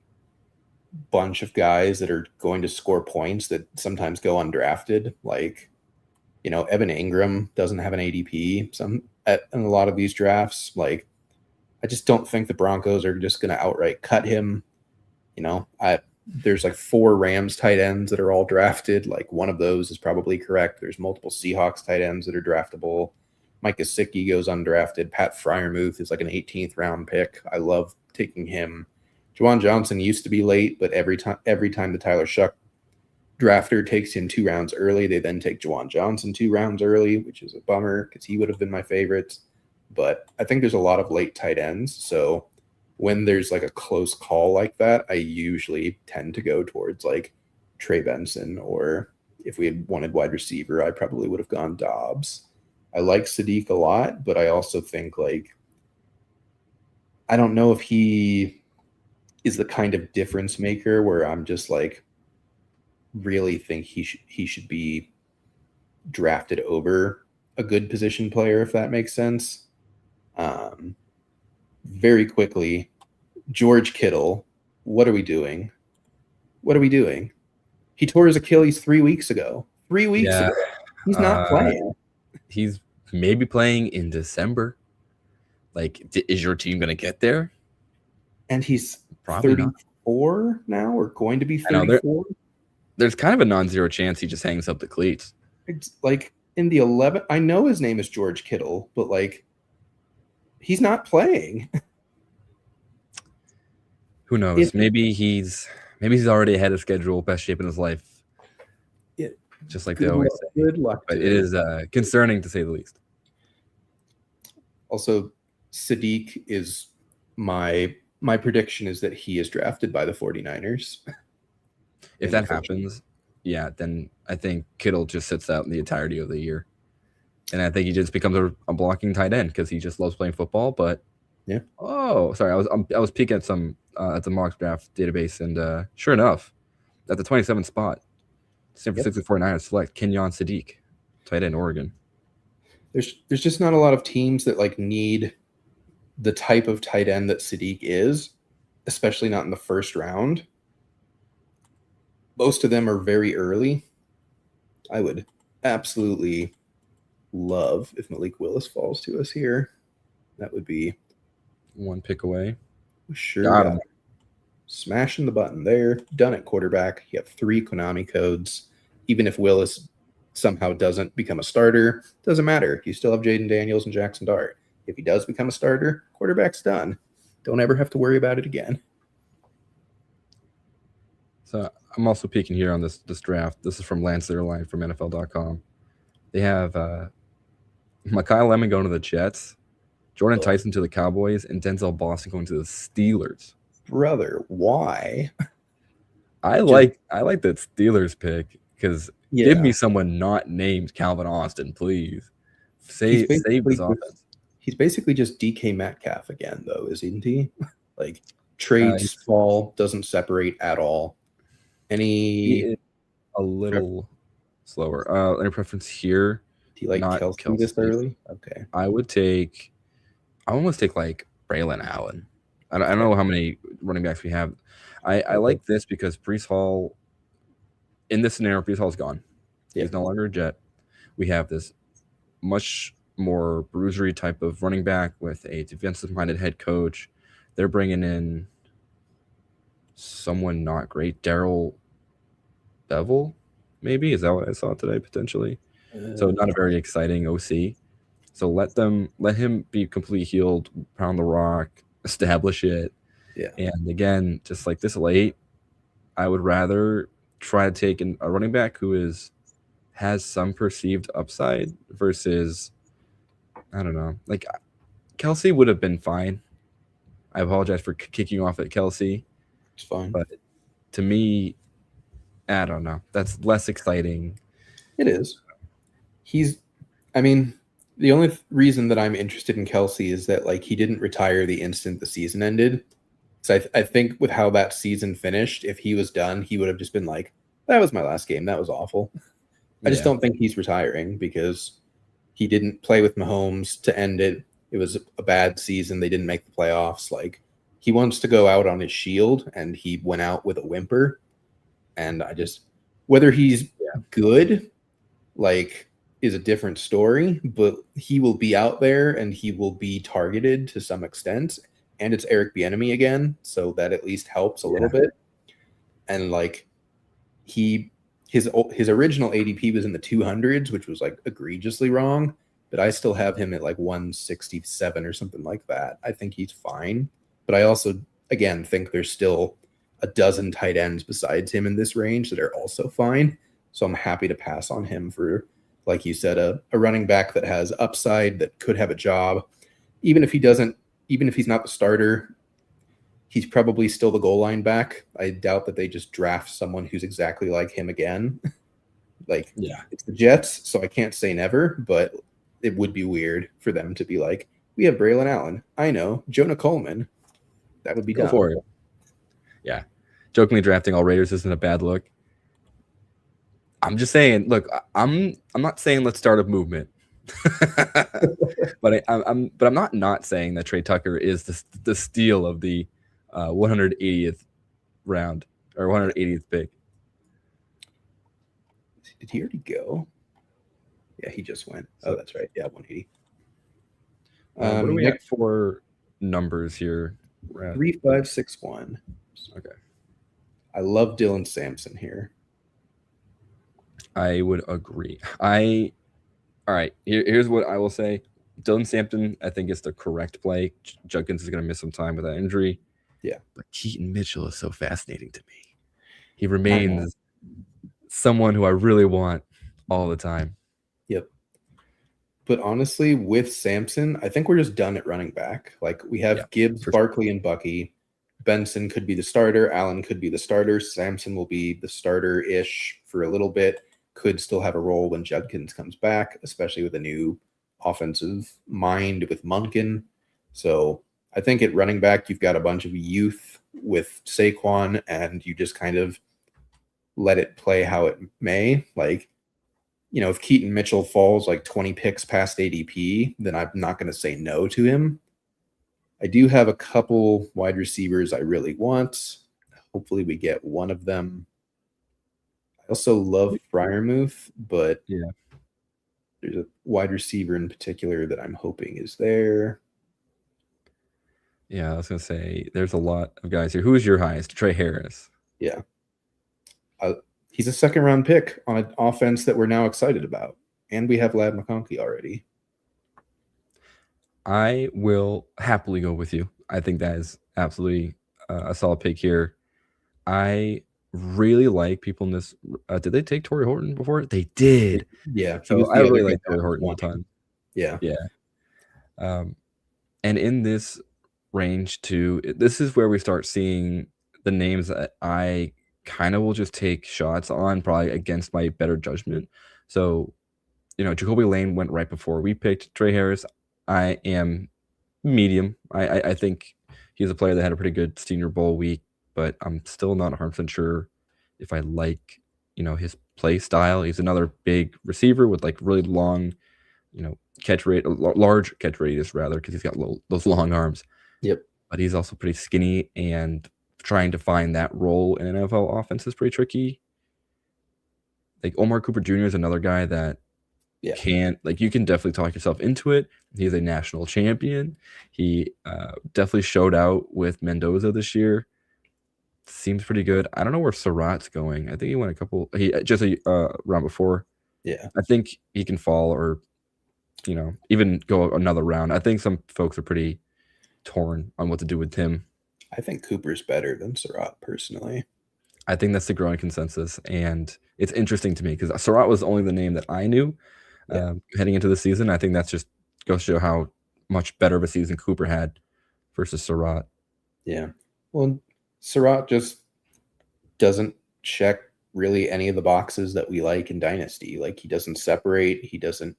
bunch of guys that are going to score points that sometimes go undrafted. Like, Evan Ingram doesn't have an ADP in a lot of these drafts. Like, I just don't think the Broncos are just going to outright cut him. There's like 4 Rams tight ends that are all drafted. Like, one of those is probably correct. There's multiple Seahawks tight ends that are draftable. Mike Gesicki goes undrafted. Pat Freiermuth is like an 18th round pick. I love taking him. Juwan Johnson used to be late, but every time the Tyler Shuck drafter takes him 2 rounds early, they then take Juwan Johnson 2 rounds early, which is a bummer because he would have been my favorite. But I think there's a lot of late tight ends. So when there's like a close call like that, I usually tend to go towards like Trey Benson, or if we had wanted wide receiver, I probably would have gone Dobbs. I like Sadiq a lot, but I also think I don't know if he is the kind of difference maker where I'm just like really think he should be drafted over a good position player, if that makes sense. Very quickly, George Kittle, what are we doing? He tore his Achilles 3 weeks ago. 3 weeks ago. He's not playing. He's maybe playing in December. Like, is your team going to get there? And he's Probably 34 not. now, or going to be 34. There's kind of a non-zero chance he just hangs up the cleats. It's like in the 11th. I know his name is George Kittle, but like, he's not playing. Who knows? Maybe he's already ahead of schedule, best shape in his life. Just like they always say. Good luck. But it is concerning to say the least. Also, Sadiq is my prediction is that he is drafted by the 49ers. If that happens, then I think Kittle just sits out in the entirety of the year. And I think he just becomes a blocking tight end because he just loves playing football. But yeah. Oh, sorry. I was peeking at some at the mock draft database, and sure enough, at the 27th spot, San Francisco 49ers select Kenyon Sadiq, tight end, Oregon. There's just not a lot of teams that like need the type of tight end that Sadiq is, especially not in the first round. Most of them are very early. I would absolutely love if Malik Willis falls to us here. That would be one pick away. Sure. Got him. Smashing the button there. Done at quarterback. You have 3 Konami codes. Even if Willis somehow doesn't become a starter, doesn't matter. You still have Jaden Daniels and Jackson Dart. If he does become a starter, quarterback's done. Don't ever have to worry about it again. So I'm also peeking here on this draft. This is from Lance Zierlein from NFL.com. They have Mekhi Lemon going to the Jets, Jordan Tyson to the Cowboys, and Denzel Boston going to the Steelers. Brother, why? I like that Steelers pick because give me someone not named Calvin Austin, please. Save this offense. He's basically just DK Metcalf again, though, isn't he? Like, trades fall, doesn't separate at all. He is a little slower. Any preference here? Do you like Kelsey this early? Okay. I almost take like Braylon Allen. I don't know how many running backs we have. I like this because Breece Hall, in this scenario, Breece Hall's gone. Yeah. He's no longer a Jet. We have this much more bruisery type of running back with a defensive-minded head coach. They're bringing in someone not great. Darrell Bevel, maybe? Is that what I saw today, potentially? So not a very exciting OC. So let him be completely healed, pound the rock, establish it. Yeah. And again, just like this late, I would rather try to take a running back who has some perceived upside versus, I don't know, like Kelsey would have been fine. I apologize for kicking off at Kelsey, It's fine. but to me, I don't know. That's less exciting. It is. I mean, the only reason that I'm interested in Kelsey is that like he didn't retire the instant the season ended. So I think with how that season finished, if he was done, he would have just been like, that was my last game. That was awful. I just don't think he's retiring because he didn't play with Mahomes to end it. It was a bad season. They didn't make the playoffs. Like he wants to go out on his shield, and he went out with a whimper. And whether he's good, like, is a different story, but he will be out there and he will be targeted to some extent. And it's Eric Bieniemy again, so that at least helps a little bit. And like his original ADP was in the 200s, which was like egregiously wrong, but I still have him at like 167 or something like that. I think he's fine, but I also again think there's still a dozen tight ends besides him in this range that are also fine. So I'm happy to pass on him for, like you said, a running back that has upside, that could have a job. Even if he's not the starter, he's probably still the goal line back. I doubt that they just draft someone who's exactly like him again. It's the Jets, so I can't say never, but it would be weird for them to be like, we have Braylon Allen. I know, Jonah Coleman. That would be Go for it. Yeah. Jokingly drafting all Raiders isn't a bad look. I'm just saying, look, I'm not saying let's start a movement. but I'm not saying that Trey Tucker is the steal of the 180th round or 180th pick. Did he already go? Yeah, he just went. Oh, that's right. Yeah, 180. What do we have for numbers here? 3561. Okay. I love Dylan Sampson here. I would agree. All right. Here's what I will say. Dylan Sampson, I think, is the correct play. Judkins is going to miss some time with that injury. Yeah. But Keaton Mitchell is so fascinating to me. He remains someone who I really want all the time. Yep. But honestly, with Sampson, I think we're just done at running back. Like we have Gibbs, Barkley, and Bucky. Benson could be the starter. Allen could be the starter. Sampson will be the starter-ish for a little bit. Could still have a role when Judkins comes back, especially with a new offensive mind with Munkin. So I think at running back, you've got a bunch of youth with Saquon, and you just kind of let it play how it may. Like, you know, if Keaton Mitchell falls like 20 picks past ADP, then I'm not going to say no to him. I do have a couple wide receivers I really want. Hopefully we get one of them. I also love Freiermuth, but there's a wide receiver in particular that I'm hoping is there. Yeah, I was going to say, there's a lot of guys here. Who is your highest? Trey Harris. Yeah. He's a second-round pick on an offense that we're now excited about. And we have Lad McConkey already. I will happily go with you. I think that is absolutely a solid pick here. I really like people in this. Did they take Torrey Horton before? They did. Yeah. So I really like Torrey Horton a ton. Yeah. Yeah. And in this range too, this is where we start seeing the names that I kind of will just take shots on, probably against my better judgment. So, you know, Jacoby Lane went right before we picked Trey Harris. I am medium. I think he's a player that had a pretty good Senior Bowl week, but I'm still not 100% sure if I like, you know, his play style. He's another big receiver with like really long, you know, catch rate, large catch radius rather, because he's got those long arms. Yep. But he's also pretty skinny, and trying to find that role in an NFL offense is pretty tricky. Like Omar Cooper Jr. is another guy that you can definitely talk yourself into it. He's a national champion. He definitely showed out with Mendoza this year. Seems pretty good. I don't know where Surratt's going. I think he went just a round before. Yeah. I think he can fall or even go another round. I think some folks are pretty torn on what to do with Tim. I think Cooper's better than Surratt personally. I think that's the growing consensus, and it's interesting to me because Surratt was only the name that I knew heading into the season. I think that's just goes to show how much better of a season Cooper had versus Surratt. Yeah. Well, Surratt just doesn't check really any of the boxes that we like in Dynasty. Like, he doesn't separate. He doesn't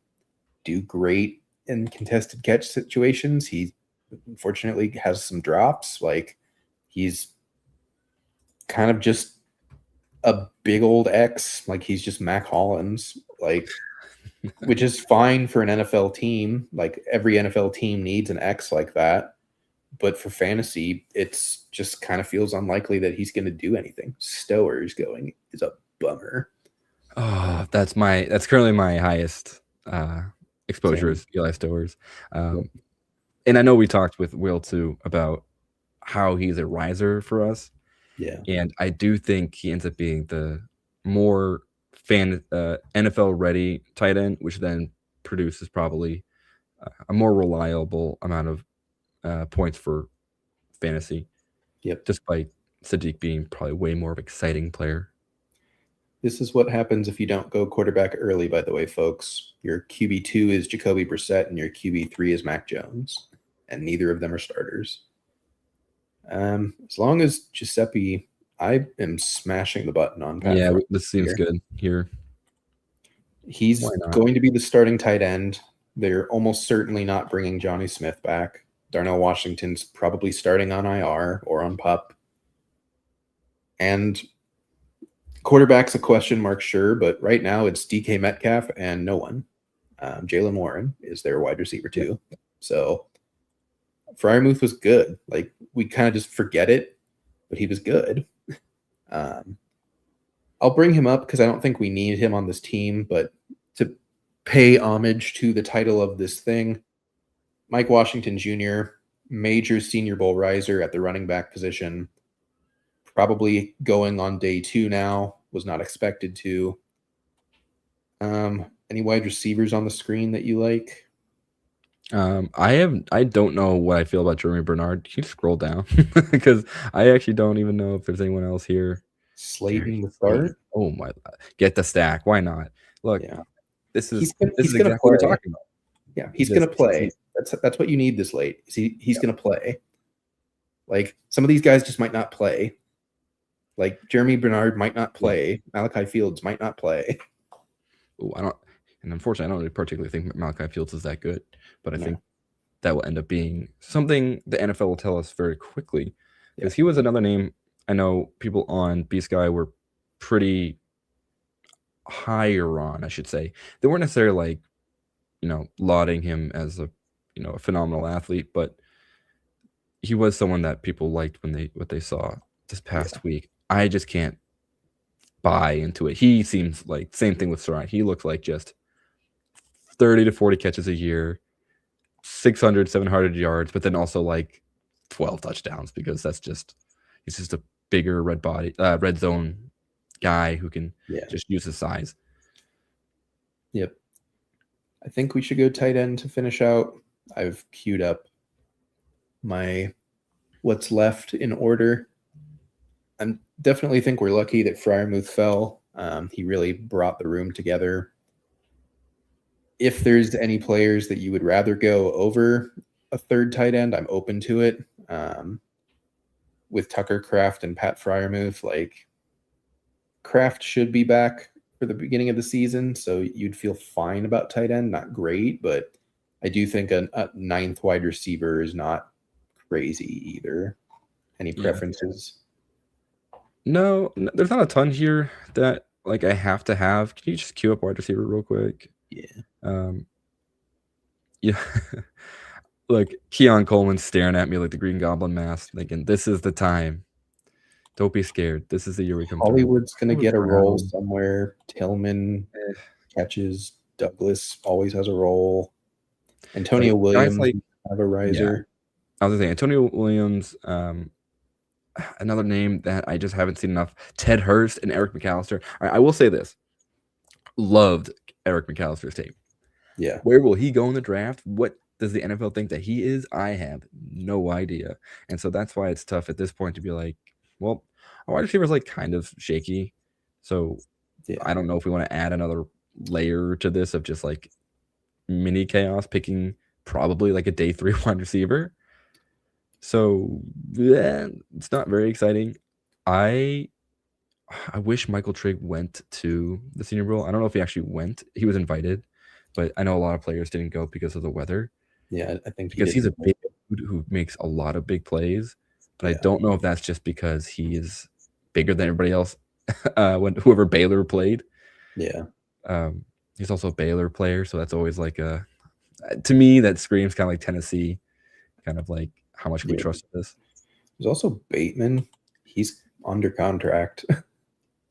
do great in contested catch situations. He unfortunately has some drops. Like, he's kind of just a big old X. Like, he's just Mac Hollins, like, which is fine for an NFL team. Like, every NFL team needs an X like that. But for fantasy, it's just kind of feels unlikely that he's going to do anything. Stowers going is a bummer. Oh, that's currently my highest exposure is Eli Stowers. And I know we talked with Will too about how he's a riser for us. Yeah. And I do think he ends up being the more NFL ready tight end, which then produces probably a more reliable amount of points for fantasy. Yep. Despite Sadiq being probably way more of an exciting player. This is what happens if you don't go quarterback early, by the way, folks. Your QB2 is Jacoby Brissett and your QB3 is Mac Jones. And neither of them are starters. As long as Giuseppe, I am smashing the button on Pat. Yeah, this seems good here. He's going to be the starting tight end. They're almost certainly not bringing Johnny Smith back. Darnell Washington's probably starting on IR or on PUP. And quarterback's a question mark, sure, but right now it's DK Metcalf and no one. Jalen Warren is their wide receiver too. So Freiermuth was good. Like, we kind of just forget it, but he was good. I'll bring him up because I don't think we need him on this team, but to pay homage to the title of this thing, Mike Washington Jr., major Senior Bowl riser at the running back position, probably going on day 2 now, was not expected to. Any wide receivers on the screen that you like? I don't know what I feel about Jeremy Bernard. Can you scroll down? Because I actually don't even know if there's anyone else here. Slating the start? Oh my! Get the stack. Why not? Look, this is exactly what we're talking about. Yeah, he's going to play. That's what you need this late. He's going to play. Like, some of these guys just might not play. Like, Jeremy Bernard might not play. Malachi Fields might not play. Oh, and unfortunately, I don't particularly think Malachi Fields is that good. But I think that will end up being something the NFL will tell us very quickly. Because he was another name I know people on B-Sky were pretty higher on, I should say. They weren't necessarily like, lauding him as a phenomenal athlete, but he was someone that people liked what they saw this past week. I just can't buy into it. He seems like same thing with Surratt. He looks like just 30 to 40 catches a year, 600, 700 yards, but then also like 12 touchdowns because he's just a bigger red zone guy who can just use his size. Yep. I think we should go tight end to finish out. I've queued up my what's left in order. I definitely think we're lucky that Freiermuth fell. He really brought the room together. If there's any players that you would rather go over a third tight end, I'm open to it. With Tucker Kraft and Pat Freiermuth, like, Kraft should be back for the beginning of the season, so you'd feel fine about tight end. Not great, but I do think a 9th wide receiver is not crazy either. Any preferences? No, there's not a ton here that like I have to have. Can you just queue up wide receiver real quick? Yeah. Yeah. Look, Keon Coleman's staring at me like the Green Goblin mask, thinking, this is the time. Don't be scared. This is the year we come Hollywood's going to get a role somewhere. Tillman catches. Douglas always has a role. Antonio Williams have a riser. I was going to say, Antonio Williams, another name that I just haven't seen enough. Ted Hurst and Eric McAllister. I will say this. Loved Eric McAllister's tape. Yeah. Where will he go in the draft? What does the NFL think that he is? I have no idea. And so that's why it's tough at this point to be like, well, our wide receiver is like kind of shaky. So Yeah. I don't know if we want to add another layer to this of just like mini chaos, picking probably like a day 3 wide receiver. So yeah, it's not very exciting. I wish Michael Trigg went to the Senior Bowl. I don't know if he actually went. He was invited, but I know a lot of players didn't go because of the weather. Yeah. I think he Because did. he's a big dude who makes a lot of big plays, but I Yeah. don't know if that's just because he is bigger than everybody else. When whoever Baylor played, Yeah. he's also a Baylor player, so that's always like a to me that screams kind of like Tennessee, kind of like how much can we Yeah. trust this? There's also Bateman. He's under contract.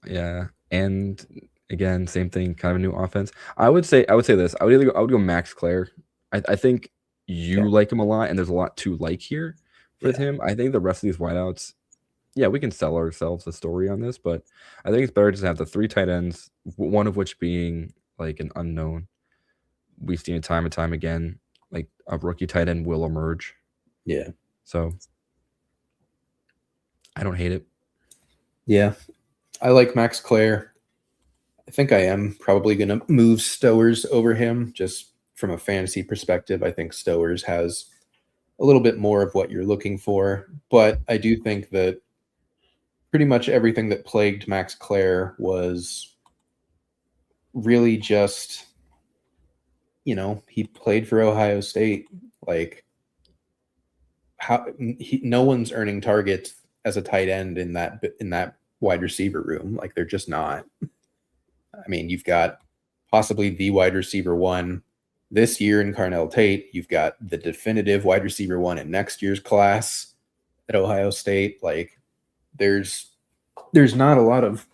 Yeah, and again, same thing, kind of a new offense. I would say this. I would go Max Clare. I think you Okay. like him a lot, and there's a lot to like here with Yeah. him. I think the rest of these wideouts, yeah, we can sell ourselves a story on this, but I think it's better just to have the 3 tight ends, one of which being like an unknown. We've seen it time and time again. Like a rookie tight end will emerge. Yeah. So I don't hate it. Yeah. I like Max Clare. I think I am probably going to move Stowers over him just from a fantasy perspective. I think Stowers has a little bit more of what you're looking for, but I do think that pretty much everything that plagued Max Clare was really just, he played for Ohio State. Like, no one's earning targets as a tight end in that wide receiver room. Like, they're just not. I mean, you've got possibly the wide receiver one this year in Carnell Tate. You've got the definitive wide receiver one in next year's class at Ohio State. Like, there's not a lot of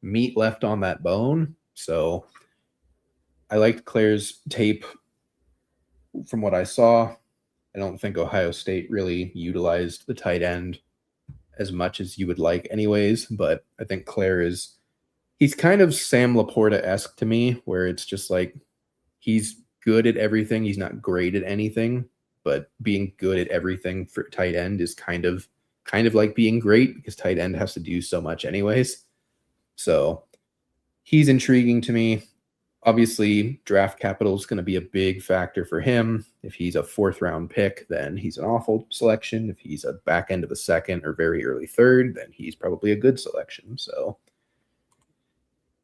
meat left on that bone. So I liked Claire's tape from what I saw. I don't think Ohio State really utilized the tight end as much as you would like anyways, but I think he's kind of Sam Laporta-esque to me, where it's just like he's good at everything. He's not great at anything, but being good at everything for tight end is kind of like being great because tight end has to do so much anyways. So he's intriguing to me. Obviously, draft capital is going to be a big factor for him. If he's a 4th round pick, then he's an awful selection. If he's a back end of a 2nd or very early 3rd, then he's probably a good selection. So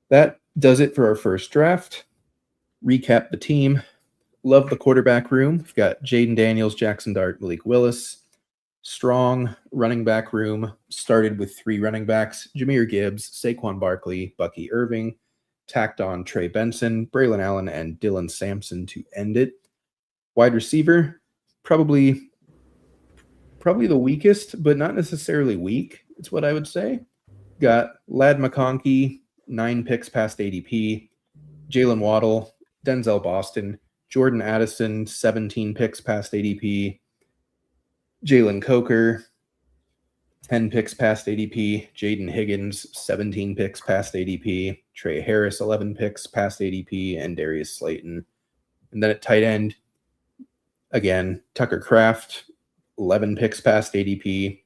that does it for our first draft. Recap the team. Love the quarterback room. We've got Jaden Daniels, Jackson Dart, Malik Willis. Strong running back room. Started with 3 running backs: Jahmyr Gibbs, Saquon Barkley, Bucky Irving. Tacked on Trey Benson, Braylon Allen, and Dylan Sampson to end it. Wide receiver, probably the weakest, but not necessarily weak. It's what I would say. Got Ladd McConkey, 9 picks past ADP. Jalen Waddle, Denzel Boston, Jordan Addison, 17 picks past ADP. Jalen Coker, 10 picks past ADP. Jaden Higgins, 17 picks past ADP. Trey Harris, 11 picks past ADP. And Darius Slayton. And then at tight end, again, Tucker Kraft, 11 picks past ADP.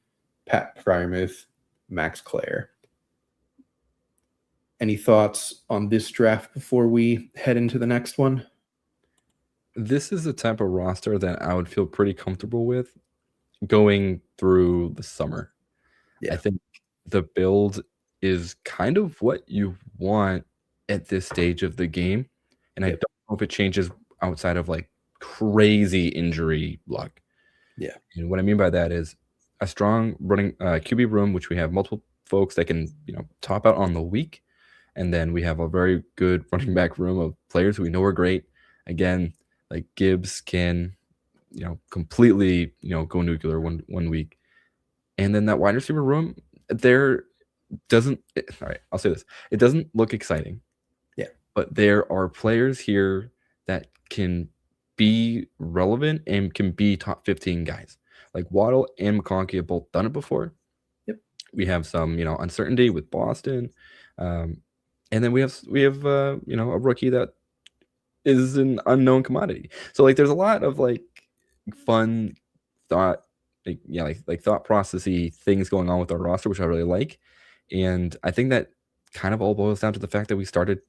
Pat Fryermuth, Max Clare. Any thoughts on this draft before we head into the next one? This is the type of roster that I would feel pretty comfortable with going through the summer. Yeah. I think the build is kind of what you want at this stage of the game. And I Yep. don't know if it changes outside of like crazy injury luck. Yeah. And what I mean by that is a strong running QB room, which we have multiple folks that can, top out on the week. And then we have a very good running back room of players who we know are great. Again, like Gibbs can, completely, go nuclear one week. And then that wide receiver room, all right, I'll say this. It doesn't look exciting. Yeah. But there are players here that can be relevant and can be top 15 guys. Like Waddle and McConkey have both done it before. Yep. We have some, uncertainty with Boston. And then we have a rookie that is an unknown commodity. So like there's a lot of like fun thought like thought processy things going on with our roster, which I really like. And I think that kind of all boils down to the fact that we started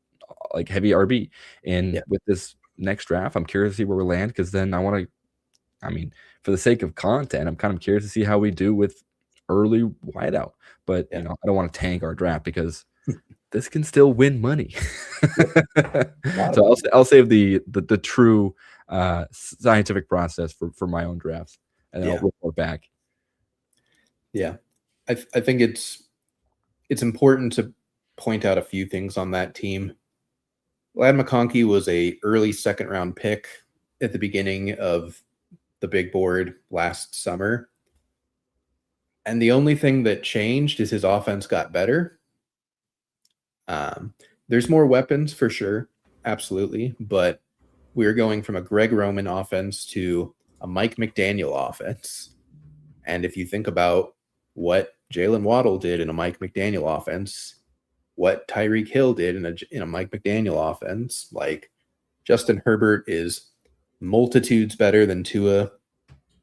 like heavy RB. And Yeah. with this next draft, I'm curious to see where we land, because then I mean, for the sake of content, I'm kind of curious to see how we do with early wideout. But Yeah. I don't want to tank our draft, because this can still win money. So I'll save the true scientific process for my own drafts, and then I'll report back. Yeah, I think it's important to point out a few things on that team. Ladd McConkey was a early second round pick at the beginning of the big board last summer. And the only thing that changed is his offense got better. There's more weapons for sure, absolutely, but we're going from a Greg Roman offense to a Mike McDaniel offense. And if you think about what Jalen Waddle did in a Mike McDaniel offense, what Tyreek Hill did in a Mike McDaniel offense, like Justin Herbert is multitudes better than Tua.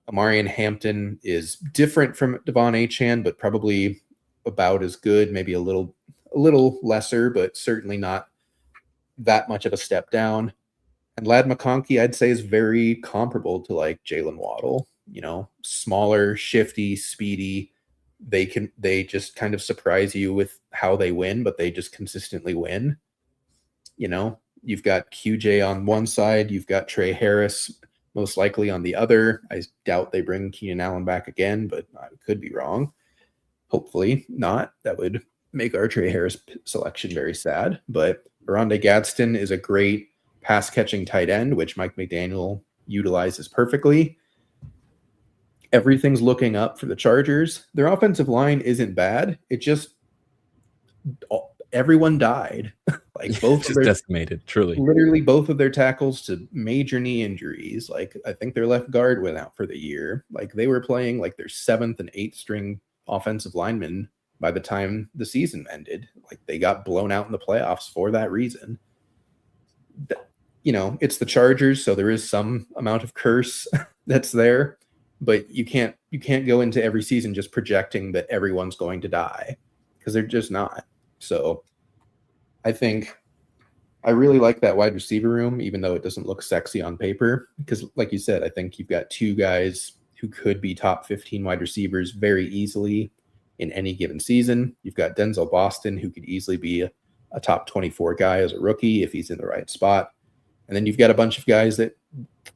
Amarian Hampton is different from Devon Achane, but probably about as good, maybe a little lesser, but certainly not that much of a step down. And Ladd McConkey, I'd say, is very comparable to like Jalen Waddle. Smaller, shifty, speedy. They just kind of surprise you with how they win, but they just consistently win. You've got QJ on one side, you've got Trey Harris most likely on the other. I doubt they bring Keenan Allen back again, but I could be wrong. Hopefully not. That would make our Trey Harris selection very sad. But Rondé Gadsden is a great pass catching tight end, which Mike McDaniel utilizes perfectly. Everything's looking up for the Chargers. Their offensive line isn't bad. It just everyone died. Like both just decimated, truly. Literally both of their tackles to major knee injuries. Like I think their left guard went out for the year. Like they were playing like their 7th and 8th string offensive linemen by the time the season ended. Like they got blown out in the playoffs for that reason. It's the Chargers, so there is some amount of curse that's there, but you can't go into every season just projecting that everyone's going to die, because they're just not. So I think I really like that wide receiver room, even though it doesn't look sexy on paper, because like you said, I think you've got two guys who could be top 15 wide receivers very easily in any given season. You've got Denzel Boston, who could easily be a top 24 guy as a rookie if he's in the right spot. And then you've got a bunch of guys that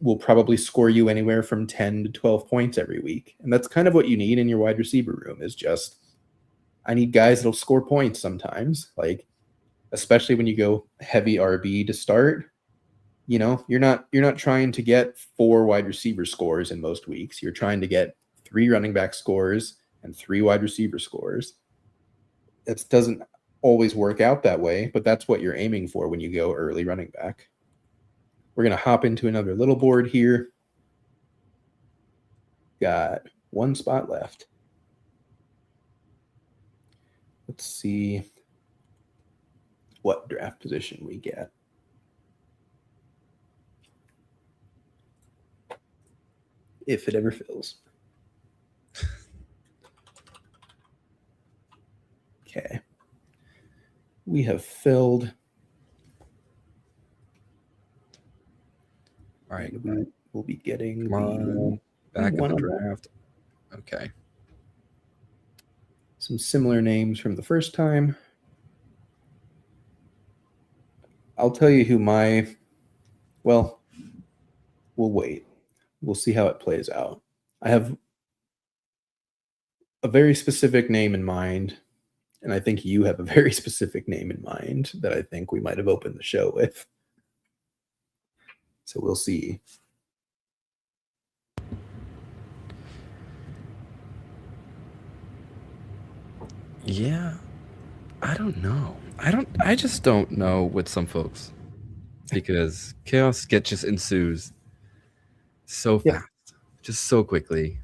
will probably score you anywhere from 10 to 12 points every week. And that's kind of what you need in your wide receiver room, is just, I need guys that'll score points sometimes. Like, especially when you go heavy RB to start, you're not trying to get 4 wide receiver scores in most weeks. You're trying to get 3 running back scores and 3 wide receiver scores. It doesn't always work out that way, but that's what you're aiming for when you go early running back. We're going to hop into another little board here. Got 1 spot left. Let's see what draft position we get. If it ever fills. Okay. We have filled. All right. We'll be getting back in the draft. Okay. Some similar names from the first time. I'll tell you who we'll wait. We'll see how it plays out. I have a very specific name in mind, and I think you have a very specific name in mind that I think we might have opened the show with. So we'll see. Yeah. I don't know. I just don't know with some folks, because chaos just ensues so fast, just so quickly.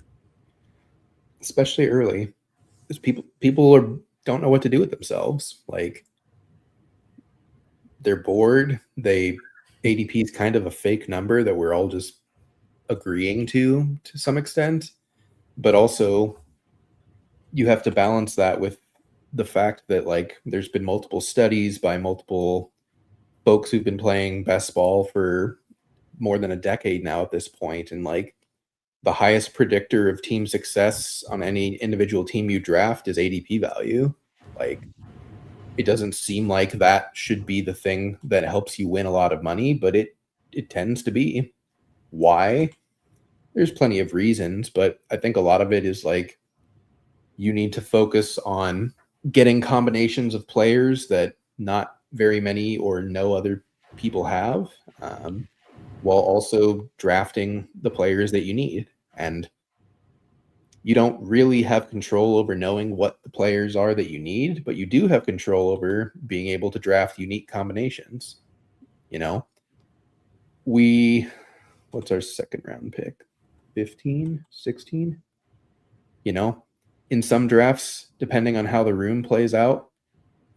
Especially early. Because people don't know what to do with themselves. Like, they're bored. They ADP is kind of a fake number that we're all just agreeing to some extent, but also you have to balance that with the fact that like there's been multiple studies by multiple folks who've been playing best ball for more than a decade now at this point, and like the highest predictor of team success on any individual team you draft is ADP value. Like, it doesn't seem like that should be the thing that helps you win a lot of money, but it tends to be. Why? There's plenty of reasons, but I think a lot of it is like you need to focus on getting combinations of players that not very many or no other people have, while also drafting the players that you need. And you don't really have control over knowing what the players are that you need, but you do have control over being able to draft unique combinations. You know, what's our second round pick? 15, 16? You know, in some drafts, depending on how the room plays out,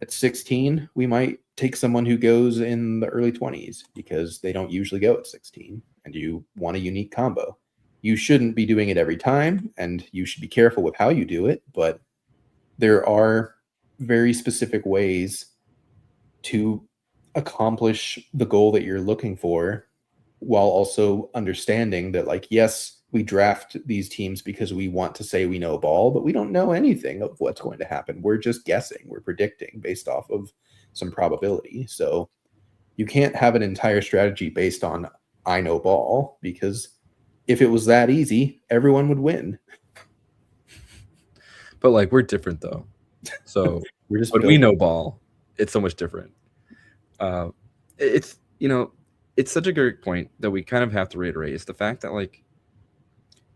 at 16, we might take someone who goes in the early 20s because they don't usually go at 16 and you want a unique combo. You shouldn't be doing it every time, and you should be careful with how you do it, but there are very specific ways to accomplish the goal that you're looking for while also understanding that, like, yes, we draft these teams because we want to say we know ball, but we don't know anything of what's going to happen. We're just guessing. We're predicting based off of some probability. So you can't have an entire strategy based on I know ball, because if it was that easy, everyone would win. But like, we're different though. So We're just when we know ball, it's so much different. It's, you know, it's such a great point that we kind of have to reiterate. It's the fact that like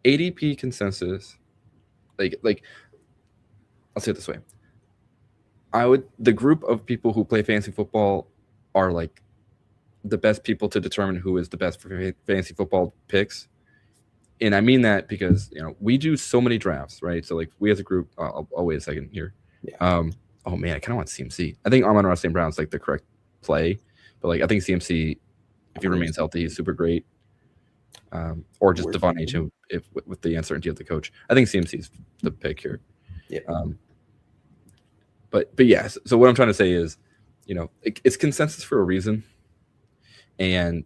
ADP consensus, like I'll say it this way. The group of people who play fantasy football are like the best people to determine who is the best for fantasy football picks. And I mean that because, you know, we do so many drafts, right? So like we as a group, I'll wait a second here. Yeah. Oh man, I kind of want CMC. I think Amon-Ra St. Brown's like the correct play, but like I think CMC, if he remains healthy, is super great. Or just Devon H. If with the uncertainty of the coach, I think CMC is the pick here. Yeah. But yes. So what I'm trying to say is, you know, it's consensus for a reason, and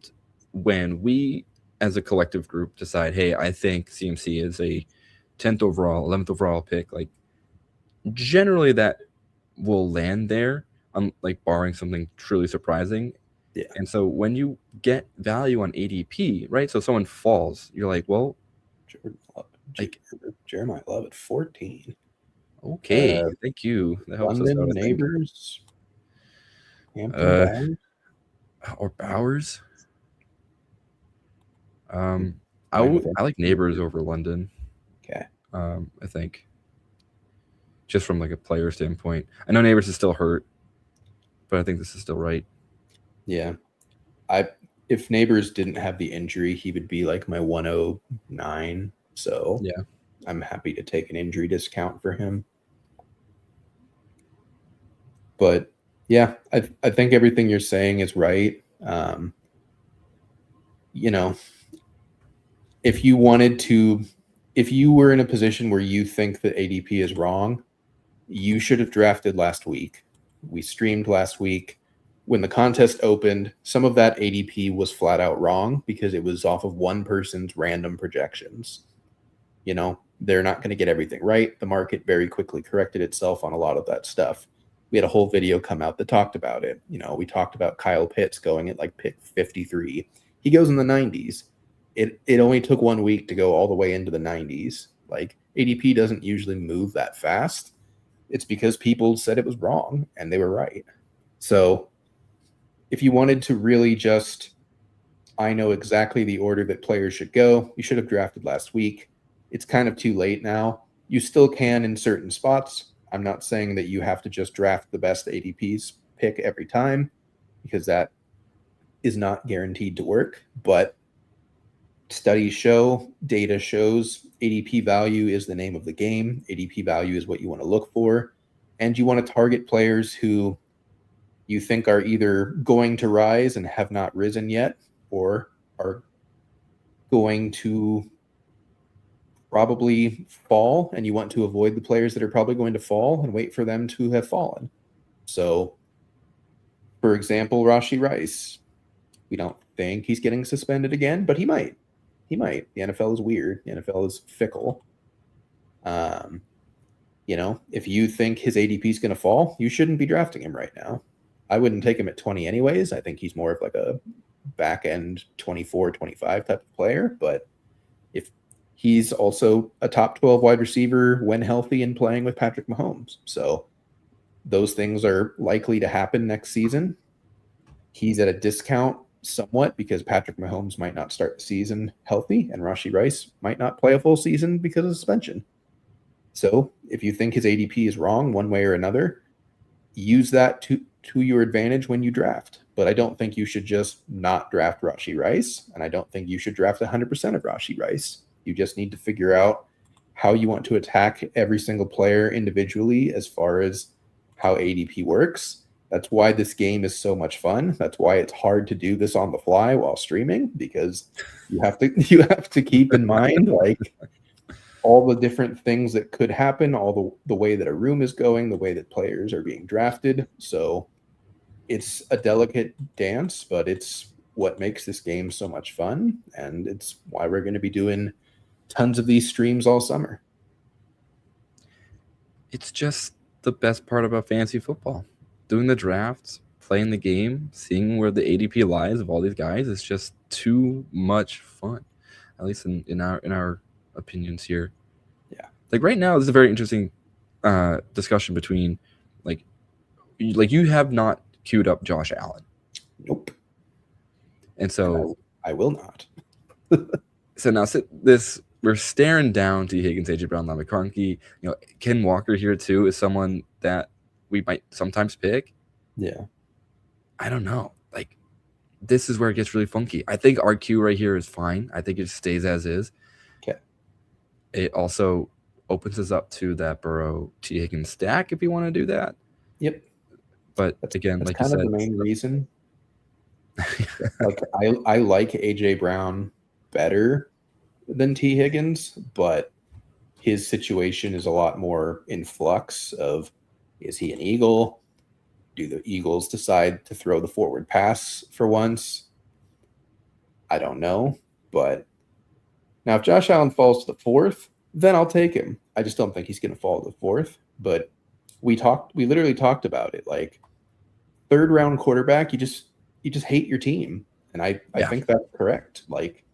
when we as a collective group decide, hey, I think CMC is a 10th overall, 11th overall pick, like generally that will land there, like barring something truly surprising. Yeah. And so when you get value on ADP, right? So someone falls, you're like, well, Jeremiah Love at 14. Okay, thank you. That helps London us out. Neighbors. Hampton or Bowers. I like Neighbors over London. Okay. I think just from like a player standpoint, I know Neighbors is still hurt, but I think this is still right. Yeah, if Neighbors didn't have the injury, he would be like my 109. So yeah, I'm happy to take an injury discount for him. But yeah, I think everything you're saying is right. You know, if you were in a position where you think that ADP is wrong, you should have drafted last week. We streamed last week. When the contest opened, some of that ADP was flat out wrong because it was off of one person's random projections. You know, they're not going to get everything right. The market very quickly corrected itself on a lot of that stuff. We had a whole video come out that talked about it. You know, we talked about Kyle Pitts going at like pick 53. He goes in the 90s. It only took 1 week to go all the way into the 90s. Like, ADP doesn't usually move that fast. It's because people said it was wrong and they were right. So if you wanted to really just, I know exactly the order that players should go, you should have drafted last week. It's kind of too late now. You still can in certain spots. I'm not saying that you have to just draft the best ADP's pick every time, because that is not guaranteed to work. But studies show, data shows, ADP value is the name of the game. ADP value is what you want to look for. And you want to target players who you think are either going to rise and have not risen yet, or are going to probably fall, and you want to avoid the players that are probably going to fall and wait for them to have fallen. So, for example, Rashi Rice, we don't think he's getting suspended again, but he might. He might. The NFL is weird. The NFL is fickle. If you think his ADP is going to fall, you shouldn't be drafting him right now. I wouldn't take him at 20 anyways. I think he's more of like a back end 24, 25 type of player. But if he's also a top 12 wide receiver when healthy and playing with Patrick Mahomes. So those things are likely to happen next season. He's at a discount somewhat because Patrick Mahomes might not start the season healthy and Rashi Rice might not play a full season because of suspension. So if you think his ADP is wrong one way or another, use that to your advantage when you draft. But I don't think you should just not draft Rashi Rice, and I don't think you should draft 100% of Rashi Rice. You just need to figure out how you want to attack every single player individually as far as how ADP works. That's why this game is so much fun. That's why it's hard to do this on the fly while streaming, because you have to keep in mind like all the different things that could happen, all the way that a room is going, the way that players are being drafted. So it's a delicate dance, but it's what makes this game so much fun, and it's why we're going to be doing tons of these streams all summer. It's just the best part about fantasy football. Doing the drafts, playing the game, seeing where the ADP lies of all these guys is just too much fun. At least in our opinions here. Yeah. Like right now, this is a very interesting discussion between like you have not queued up Josh Allen. Nope. And so I will not. So now we're staring down T. Higgins, AJ Brown, Ladd McConkey. Ken Walker here too is someone that we might sometimes pick. Yeah. I don't know. Like, this is where it gets really funky. I think our queue right here is fine. I think it stays as is. Okay. It also opens us up to that Burrow T. Higgins stack if you want to do that. Yep. But again, that's like kind you of said, the main reason. Like I like AJ Brown better than T. Higgins, but his situation is a lot more in flux of, is he an Eagle? Do the Eagles decide to throw the forward pass for once? I don't know. But now if Josh Allen falls to the fourth, then I'll take him. I just don't think he's going to fall to the fourth. But we literally talked about it. Like, third round quarterback, you just hate your team. And I think that's correct. Like,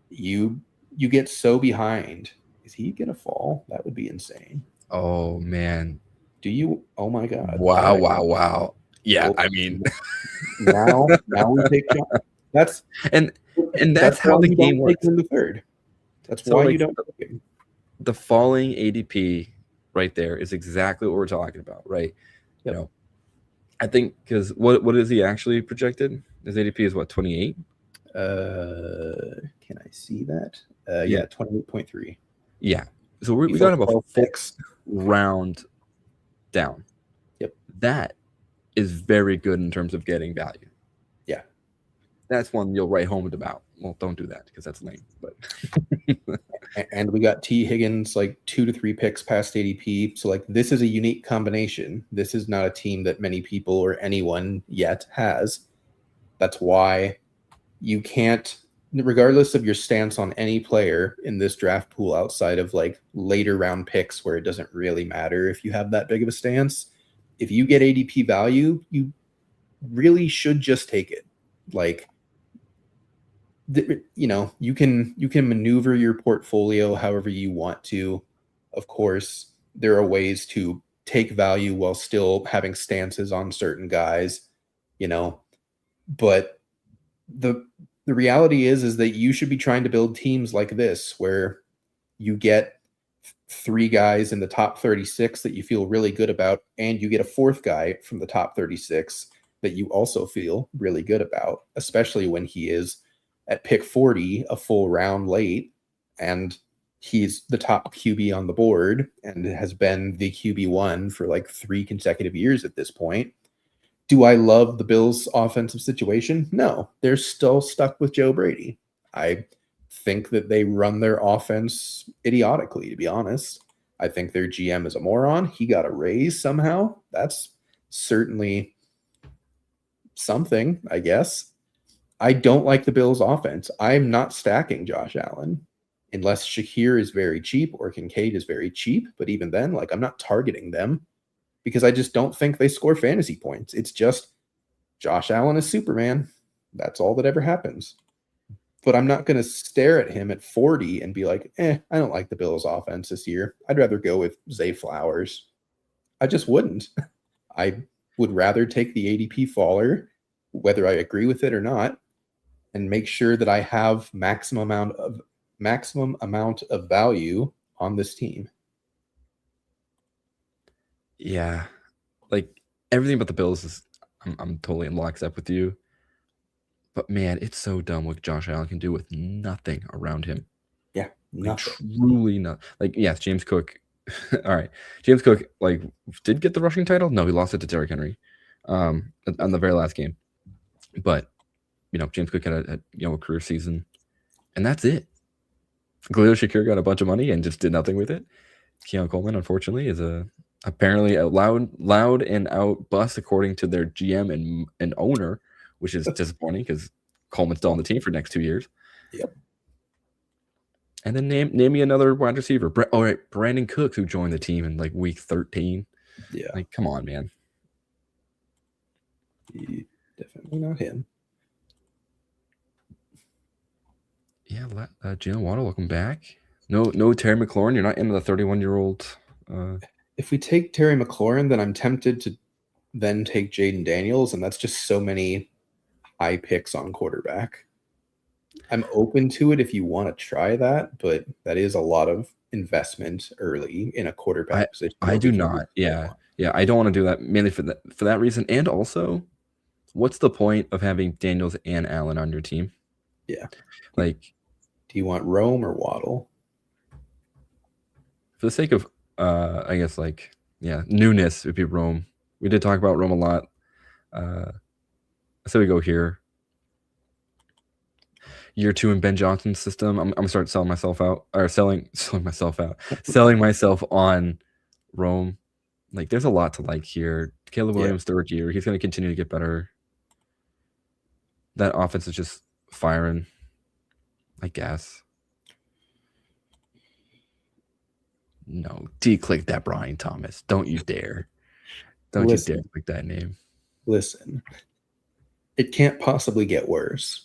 you get so behind. Is he going to fall? That would be insane. Oh, man. Do you? Oh my God! Wow! Yeah, I mean, now we take John. That's how the game works. In the third. That's why you don't take him. The falling ADP right there is exactly what we're talking about, right? Yep. I think because what is he actually projected? His ADP is what, 28? Can I see that? Yeah, 28.3. Yeah. So we got about 6 round down. Yep. That is very good in terms of getting value. Yeah. That's one you'll write home about. Well, don't do that because that's lame. But and we got T. Higgins like 2 to 3 picks past ADP. So like this is a unique combination. This is not a team that many people or anyone yet has. That's why you can't, regardless of your stance on any player in this draft pool outside of like later round picks where it doesn't really matter if you have that big of a stance, if you get ADP value, you really should just take it. Like, you can maneuver your portfolio however you want to. Of course, there are ways to take value while still having stances on certain guys, but the reality is that you should be trying to build teams like this where you get 3 guys in the top 36 that you feel really good about, and you get a 4th guy from the top 36 that you also feel really good about, especially when he is at pick 40, a full round late, and he's the top QB on the board and has been the QB1 for like 3 consecutive years at this point. Do I love the Bills' offensive situation? No, they're still stuck with Joe Brady. I think that they run their offense idiotically, to be honest. I think their GM is a moron. He got a raise somehow. That's certainly something, I guess. I don't like the Bills' offense. I'm not stacking Josh Allen unless Shakir is very cheap or Kincaid is very cheap. But even then, like, I'm not targeting them because I just don't think they score fantasy points. It's just Josh Allen is Superman. That's all that ever happens. But I'm not going to stare at him at 40 and be like, I don't like the Bills' offense this year. I'd rather go with Zay Flowers. I just wouldn't. I would rather take the ADP faller, whether I agree with it or not, and make sure that I have maximum amount of value on this team. Yeah, like everything about the Bills is, I'm totally in lockstep with you. But man, it's so dumb what Josh Allen can do with nothing around him. Yeah, nothing. Like, truly not. Like, yes, James Cook. All right, James Cook like did get the rushing title. No, he lost it to Derrick Henry, on the very last game. But James Cook had a career season, and that's it. Khalil Shakir got a bunch of money and just did nothing with it. Keon Coleman, unfortunately, is apparently a loud and out bust according to their GM and owner, which is disappointing because Coleman's still on the team for the next 2 years. Yep. And then name me another wide receiver. All right, Brandon Cooks, who joined the team in like week 13. Yeah. Like, come on, man. Definitely not him. Yeah, Jalen Waddle, welcome back. No Terry McLaurin. You're not into the 31-year-old. If we take Terry McLaurin, then I'm tempted to then take Jaden Daniels, and that's just so many high picks on quarterback. I'm open to it if you want to try that, but that is a lot of investment early in a quarterback position. I do not. Yeah, I don't want to do that mainly for that reason, and also, what's the point of having Daniels and Allen on your team? Yeah, like, do you want Rome or Waddle? For the sake of, I guess, newness, it'd be Rome. We did talk about Rome a lot. So we go here. Year 2 in Ben Johnson's system. I'm gonna start selling myself out, or selling myself on Rome. Like, there's a lot to like here. Caleb Williams, third year. He's gonna continue to get better. That offense is just firing, I guess. No, declick that Brian Thomas. Don't you dare. Don't you dare click that name. Listen, it can't possibly get worse.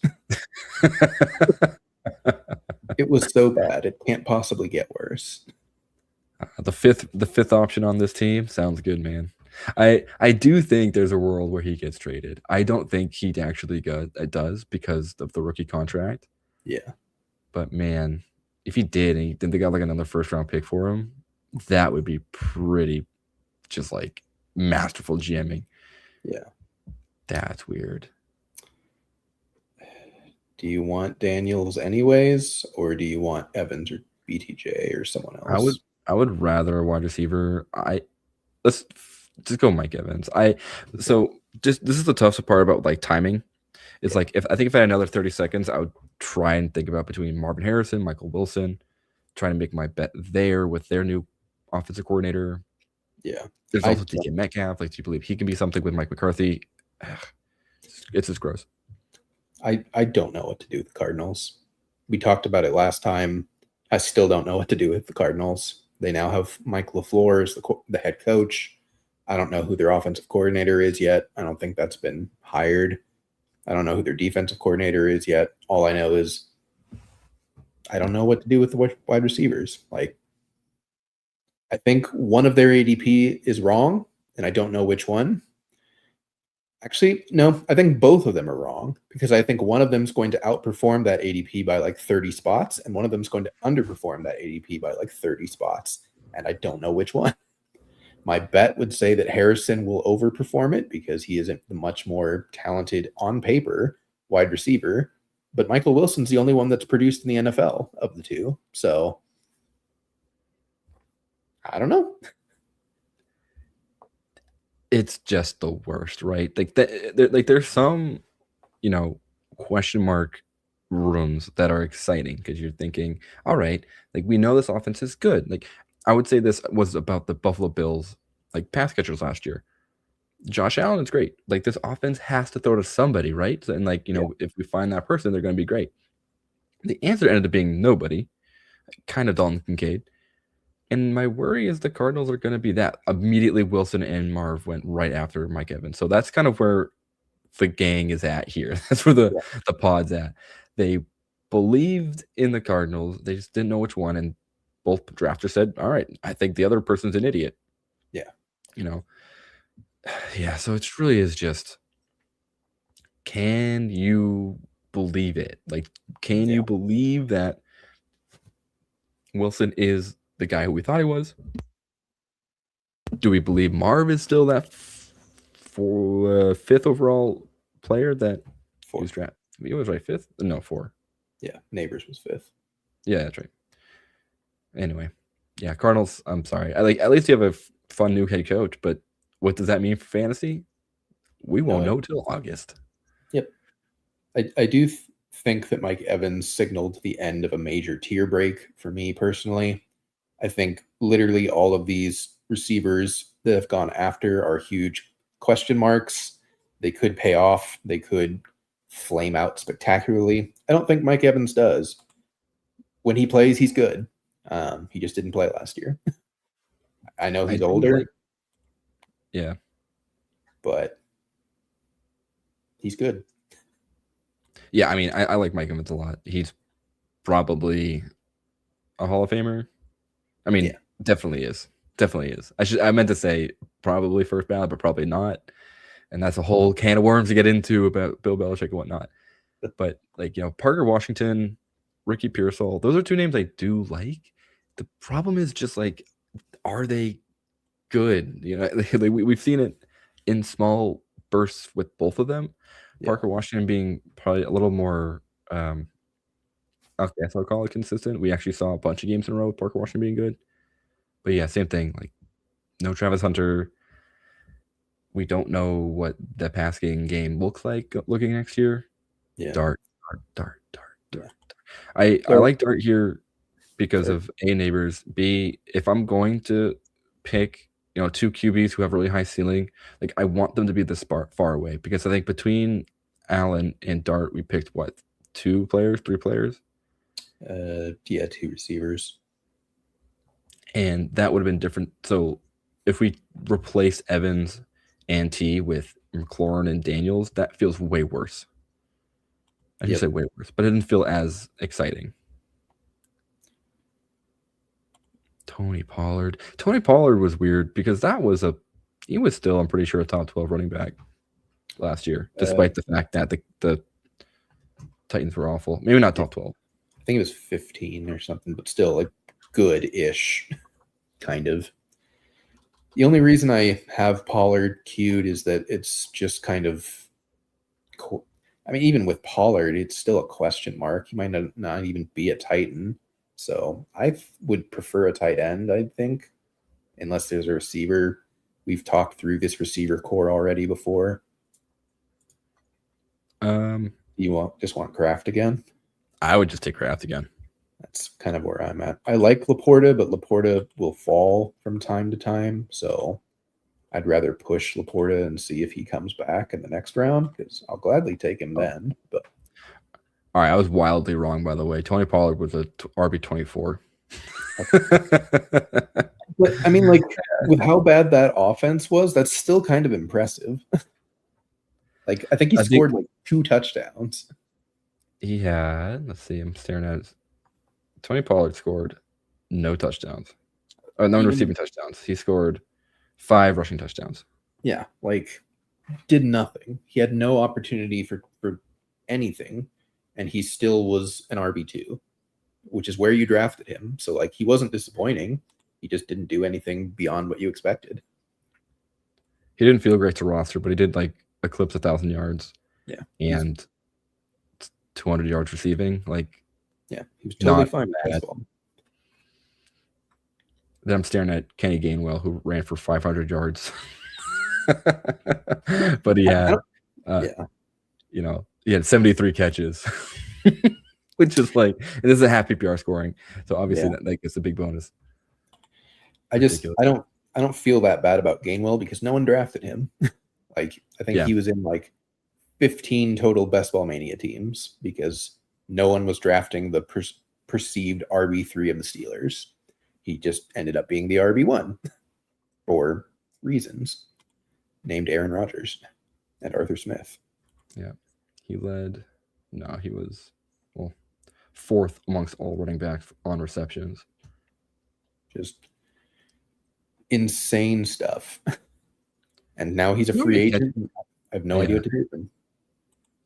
It was so bad. It can't possibly get worse. The fifth option on this team sounds good, man. I do think there's a world where he gets traded. I don't think he actually does because of the rookie contract. Yeah. But man, if he did and then they got like another first round pick for him, that would be pretty just like masterful GMing. Yeah. That's weird. Do you want Daniels anyways, or do you want Evans or BTJ or someone else? I would rather a wide receiver. Let's just go Mike Evans. This is the toughest part about like timing. It's like if I had another 30 seconds, I would try and think about between Marvin Harrison, Michael Wilson, trying to make my bet there with their new offensive coordinator. Yeah. There's also DK Metcalf. Like, do you believe he can be something with Mike McCarthy? It's just gross. I don't know what to do with the Cardinals. We talked about it last time. I still don't know what to do with the Cardinals. They now have Mike LaFleur as the head coach. I don't know who their offensive coordinator is yet. I don't think that's been hired. I don't know who their defensive coordinator is yet. All I know is I don't know what to do with the wide receivers. Like, I think one of their ADP is wrong, and I don't know which one. Actually, no, I think both of them are wrong because I think one of them is going to outperform that ADP by like 30 spots, and one of them is going to underperform that ADP by like 30 spots, and I don't know which one. My bet would say that Harrison will overperform it because he isn't the much more talented on paper wide receiver, but Michael Wilson's the only one that's produced in the NFL of the two, so I don't know. it's just the worst, right? Like there's some, question mark rooms that are exciting because you're thinking, all right, like we know this offense is good. Like I would say this was about the Buffalo Bills, like pass catchers last year. Josh Allen is great. Like this offense has to throw to somebody, right? And like, if we find that person, they're going to be great. The answer ended up being nobody, kind of Dalton Kincaid. And my worry is the Cardinals are going to be that. Immediately, Wilson and Marv went right after Mike Evans. So that's kind of where the gang is at here. That's where the pod's at. They believed in the Cardinals. They just didn't know which one. And both drafters said, all right, I think the other person's an idiot. Yeah. Yeah, so it really is just, can you believe it? Like, can you believe that Wilson is the guy who we thought he was? Do we believe Marv is still that fifth overall player that he was drafted? He was right, fifth? No, 4. Yeah, Neighbors was 5th. Yeah, that's right. Anyway, yeah, Cardinals, I'm sorry. At least you have a fun new head coach, but what does that mean for fantasy? We won't know till August. Yep. I do think that Mike Evans signaled the end of a major tier break for me personally. I think literally all of these receivers that have gone after are huge question marks. They could pay off. They could flame out spectacularly. I don't think Mike Evans does. When he plays, he's good. He just didn't play last year. I know he's older. Yeah. But he's good. Yeah, I mean, I like Mike Evans a lot. He's probably a Hall of Famer. I mean, definitely is. Definitely is. I meant to say probably first ballot, but probably not. And that's a whole can of worms to get into about Bill Belichick and whatnot. But like, Parker Washington, Ricky Pearsall, those are 2 names I do like. The problem is just like, are they good? We've seen it in small bursts with both of them. Parker Washington being probably a little more, okay, so I'll call it consistent. We actually saw a bunch of games in a row with Parker Washington being good. But yeah, same thing. Like, no Travis Hunter. We don't know what the passing game looks like looking next year. Yeah. Dart. I like Dart here because of A, neighbors, B, if I'm going to pick 2 QBs who have really high ceiling, like I want them to be this far away, because I think between Allen and Dart, we picked 3 players? 2 receivers. And that would have been different. So if we replace Evans and T with McLaurin and Daniels, that feels way worse. I just say way worse, but it didn't feel as exciting. Tony Pollard was weird because he was still, I'm pretty sure, a top 12 running back last year, despite the fact that the Titans were awful. Maybe not top 12. I think it was 15 or something, but still like good-ish, kind of. The only reason I have Pollard queued is that it's just kind of cool. I mean, even with Pollard, it's still a question mark. He might not even be a Titan. So I would prefer a tight end, I think, unless there's a receiver. We've talked through this receiver core already before. You just want Kraft again? I would just take Kraft again. That's kind of where I'm at. I like Laporta, but Laporta will fall from time to time. So I'd rather push Laporta and see if he comes back in the next round, because I'll gladly take him then. But all right, I was wildly wrong, by the way. Tony Pollard was a RB24. But I mean, like, with how bad that offense was, that's still kind of impressive. Like, I think he scored like 2 touchdowns. He had, let's see, I'm staring at it. Tony Pollard scored no touchdowns. No receiving touchdowns. He scored 5 rushing touchdowns. Yeah, like, did nothing. He had no opportunity for anything, and he still was an RB2, which is where you drafted him. So, like, he wasn't disappointing. He just didn't do anything beyond what you expected. He didn't feel great to roster, but he did, like, eclipse 1,000 yards. Yeah. And 200 yards receiving. Like, yeah, he was totally fine with baseball. Then I'm staring at Kenny Gainwell, who ran for 500 yards. But he I had, don't, uh, yeah, he had 73 catches, which is like, and this is a half PPR scoring. So obviously yeah. that gets a big bonus. I just Ridiculous. I don't feel that bad about Gainwell because no one drafted him. Like I think Yeah. he was in like 15 total Best Ball Mania teams because no one was drafting the perceived RB3 of the Steelers. He just ended up being the RB1 for reasons, named Aaron Rodgers and Arthur Smith. Yeah. He led, no, he was, well, fourth amongst all running backs on receptions. Just insane stuff. And now he's a Do you know how free many agent. I have no idea Yeah. what to do with him.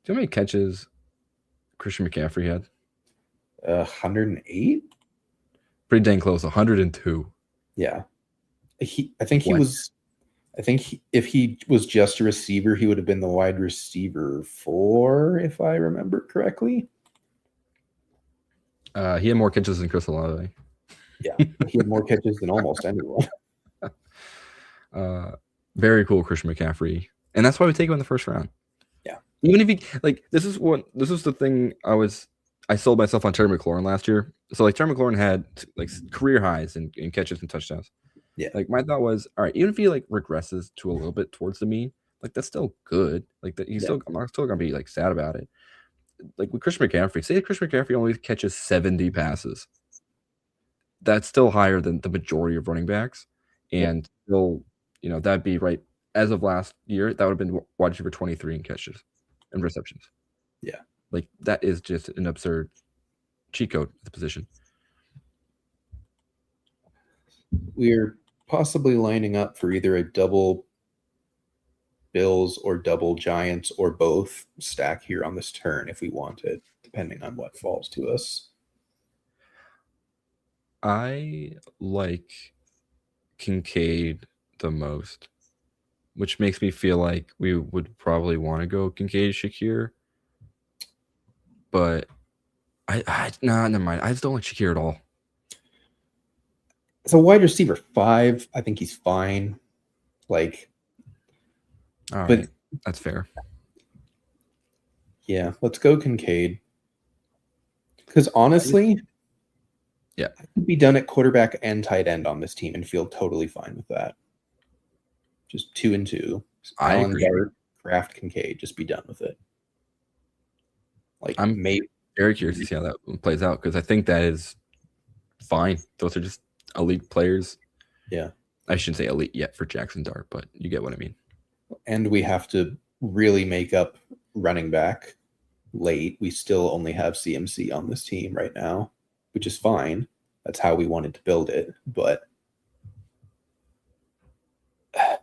Do you know how many catches Christian McCaffrey had? 108? Pretty dang close, 102. Yeah. I think he What? was if he was just a receiver, he would have been the wide receiver 4, if I remember correctly. He had more catches than Chris Olave. Yeah, he had more catches than almost anyone. Very cool, Christian McCaffrey, and that's why we take him in the first round. Yeah. Even if he this is the thing I sold myself on Terry McLaurin last year. So like Terry McLaurin had like career highs in catches and touchdowns. Yeah. Like my thought was, all right, even if he like regresses to a little bit towards the mean, like that's still good. Like that he's still, I'm still gonna be like sad about it. Like with Christian McCaffrey, say Christian McCaffrey only catches 70 passes. That's still higher than the majority of running backs, and still, that'd be right as of last year. That would have been wide receiver 23 in catches and receptions. Yeah. Like that is just an absurd cheat code at the position. We're possibly lining up for either a double Bills or double Giants or both stack here on this turn if we want it, depending on what falls to us. I like Kincaid the most, which makes me feel like we would probably want to go Kincaid Shakir. But never mind. I just don't like Shakir at all. As a wide receiver 5, I think he's fine. Like, all but right, that's fair. Yeah, let's go Kincaid. Because honestly, yeah, I could be done at quarterback and tight end on this team and feel totally fine with that. Just 2 and 2. Allen, Dart, Kraft, Kincaid. Just be done with it. Like I'm very curious to see how that plays out because I think that is fine. Those are just elite players. Yeah. I shouldn't say elite yet for Jackson Dart, but you get what I mean. And we have to really make up running back late. We still only have CMC on this team right now, which is fine. That's how we wanted to build it. But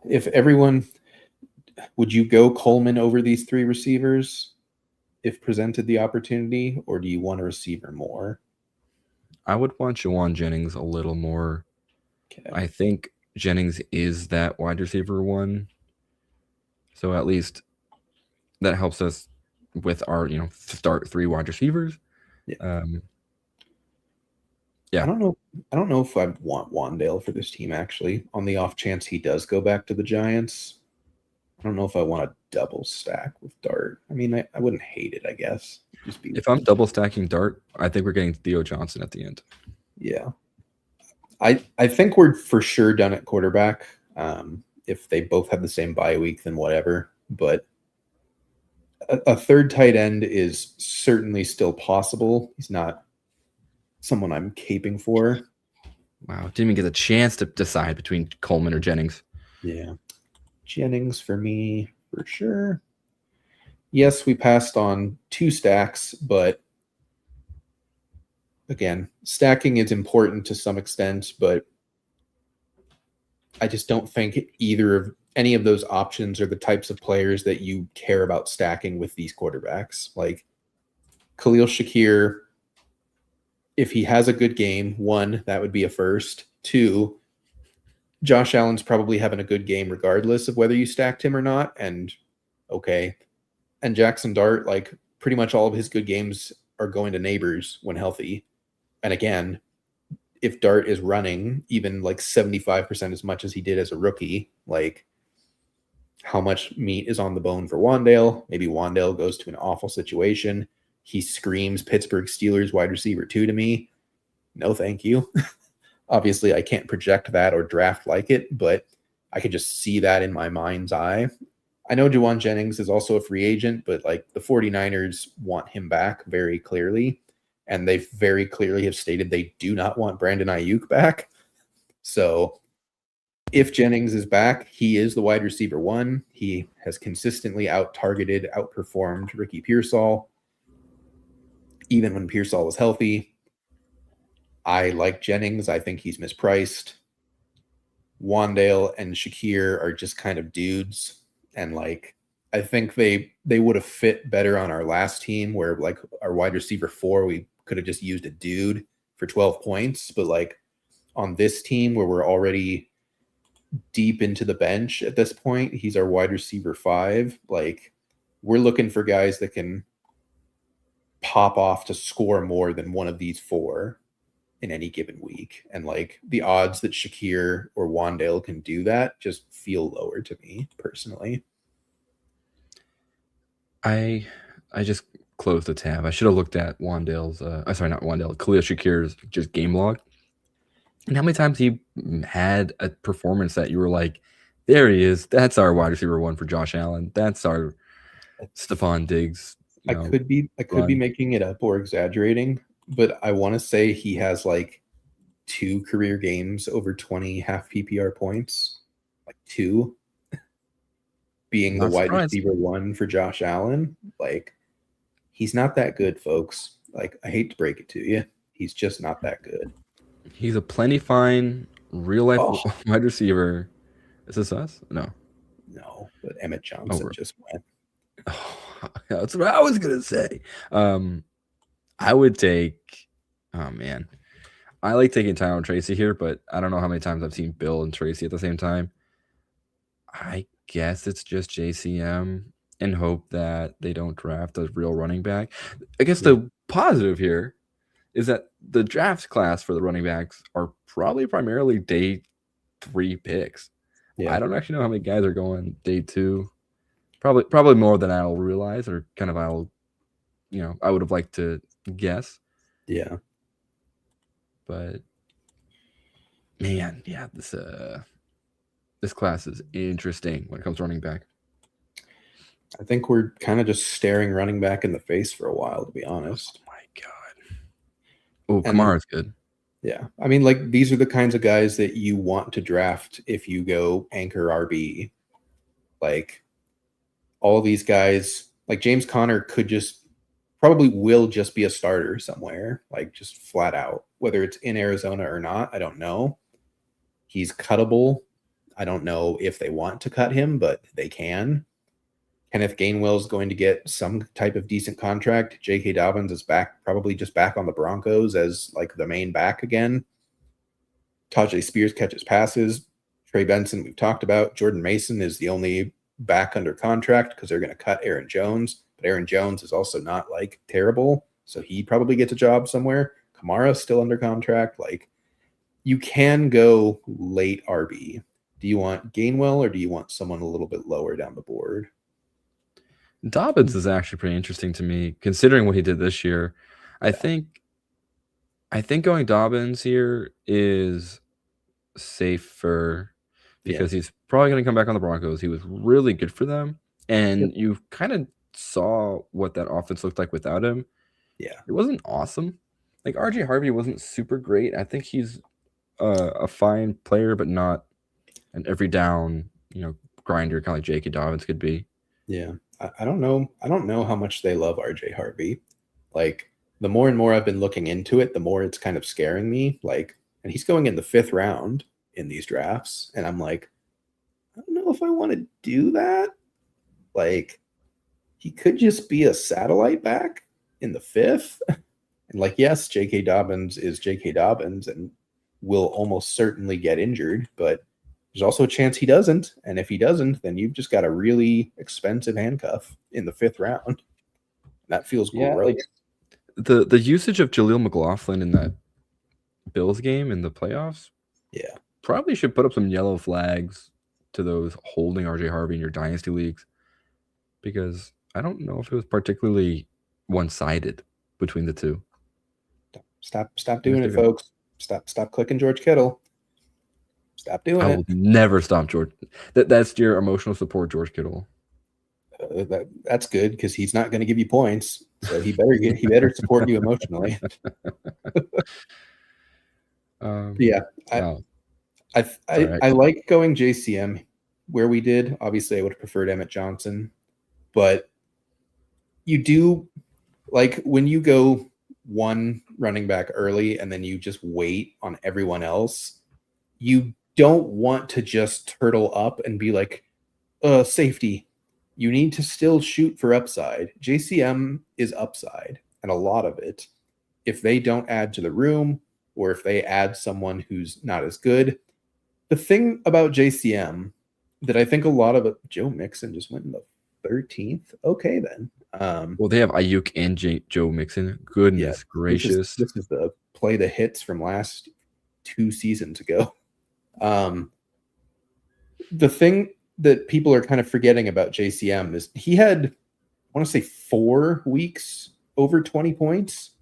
if everyone, would you go Coleman over these 3 receivers if presented the opportunity, or do you want a receiver more? I would want Juwan Jennings a little more. Okay. I think Jennings is that wide receiver 1. So at least that helps us with our, start 3 wide receivers. Yeah. Yeah. I don't know if I want Wandale for this team, actually. On the off chance he does go back to the Giants, I don't know if I want a double stack with Dart. I mean, I wouldn't hate it, I guess. If I'm double stacking Dart, I think we're getting Theo Johnson at the end. Yeah. I think we're for sure done at quarterback. If they both have the same bye week, then whatever. But a third tight end is certainly still possible. He's not someone I'm caping for. Wow. Didn't even get a chance to decide between Coleman or Jennings. Yeah. Jennings for me, for sure. Yes, we passed on 2 stacks, but again, stacking is important to some extent, but I just don't think any of those options are the types of players that you care about stacking with these quarterbacks. Like Khalil Shakir, if he has a good game, 1, that would be a first. 2, Josh Allen's probably having a good game regardless of whether you stacked him or not. And okay. And Jackson Dart, like pretty much all of his good games are going to neighbors when healthy. And again, if Dart is running even like 75% as much as he did as a rookie, like how much meat is on the bone for Wandale. Maybe Wandale goes to an awful situation. He screams Pittsburgh Steelers wide receiver 2 to me. No, thank you. Obviously, I can't project that or draft like it, but I could just see that in my mind's eye. I know Juwan Jennings is also a free agent, but like the 49ers want him back very clearly. And they very clearly have stated they do not want Brandon Ayuk back. So if Jennings is back, he is the wide receiver 1. He has consistently out-targeted, outperformed Ricky Pearsall, even when Pearsall was healthy. I like Jennings. I think he's mispriced. Wandale and Shakir are just kind of dudes. And like, I think they would have fit better on our last team where like our wide receiver 4, we could have just used a dude for 12 points. But like on this team where we're already deep into the bench at this point, he's our wide receiver 5. Like we're looking for guys that can pop off to score more than one of these 4 in any given week. And like the odds that Shakir or Wandale can do that just feel lower to me personally. I just closed the tab. I should have looked at Wandale's not Wandale, Khalil Shakir's just game log. And how many times he had a performance that you were like, there he is. That's our wide receiver 1 for Josh Allen. That's our Stephon Diggs. I could be making it up or exaggerating, but I want to say he has like 2 career games over 20 half PPR points, like 2, being the wide receiver 1 for Josh Allen. Like he's not that good, folks. Like I hate to break it to you, he's just not that good. He's a plenty fine real life wide receiver. Is this us? No, but Emmett Johnson just went. Oh, that's what I was gonna say. I would take. Oh man, I like taking Tyler Tracy here, but I don't know how many times I've seen Bill and Tracy at the same time. I guess it's just JCM and hope that they don't draft a real running back. I guess the positive here is that the draft class for the running backs are probably primarily day 3 picks. Yeah. I don't actually know how many guys are going day 2. Probably more than I'll realize, or kind of I would have liked to guess. Yeah. But man, yeah, this class is interesting when it comes to running back. I think we're kind of just staring running back in the face for a while, to be honest. Oh my God. Oh, Kamara's good. Yeah. I mean, like, these are the kinds of guys that you want to draft if you go anchor RB. Like, all these guys, like James Conner probably will just be a starter somewhere, like just flat out. Whether it's in Arizona or not, I don't know. He's cuttable. I don't know if they want to cut him, but they can. Kenneth Gainwell is going to get some type of decent contract. J.K. Dobbins is probably just back on the Broncos as like the main back again. Tajay Spears catches passes. Trey Benson, we've talked about. Jordan Mason is the only back under contract because they're going to cut Aaron Jones. But Aaron Jones is also not like terrible, so he probably gets a job somewhere. Kamara's still under contract. Like, you can go late RB. Do you want Gainwell or do you want someone a little bit lower down the board? Dobbins is actually pretty interesting to me, considering what he did this year. I think going Dobbins here is safer because he's probably going to come back on the Broncos. He was really good for them, and you kind of saw what that offense looked like without him. Yeah, it wasn't awesome. Like RJ Harvey wasn't super great. I think he's a fine player, but not an every down, grinder, kind of like J.K. Dobbins could be. Yeah. I don't know. I don't know how much they love RJ Harvey. Like, the more and more I've been looking into it, the more it's kind of scaring me. Like, and he's going in the 5th round in these drafts. And I'm like, I don't know if I want to do that. Like, he could just be a satellite back in the 5th. And like, yes, J.K. Dobbins is J.K. Dobbins and will almost certainly get injured, but there's also a chance he doesn't. And if he doesn't, then you've just got a really expensive handcuff in the 5th round. That feels gross. Like the usage of Jaleel McLaughlin in that Bills game in the playoffs, yeah, probably should put up some yellow flags to those holding RJ Harvey in your dynasty leagues, because I don't know if it was particularly one-sided between the two. Stop doing it, folks. Stop clicking George Kittle. Stop doing I it. will never stop George. That's your emotional support, George Kittle. That's good because he's not going to give you points, so he better support you emotionally. Yeah, wow. I like going JCM where we did. Obviously, I would have preferred Emmett Johnson, but you do like when you go one running back early and then you just wait on everyone else. You don't want to just turtle up and be like, safety. You need to still shoot for upside. JCM is upside, and a lot of it. If they don't add to the room, or if they add someone who's not as good, the thing about JCM that I think a lot of it, Joe Mixon just went in the 13th. Okay, then. Well, they have Ayuk and Joe Mixon. Goodness gracious. This is the play the hits from last 2 seasons ago. The thing that people are kind of forgetting about JCM is he had, I want to say 4 weeks over 20 points.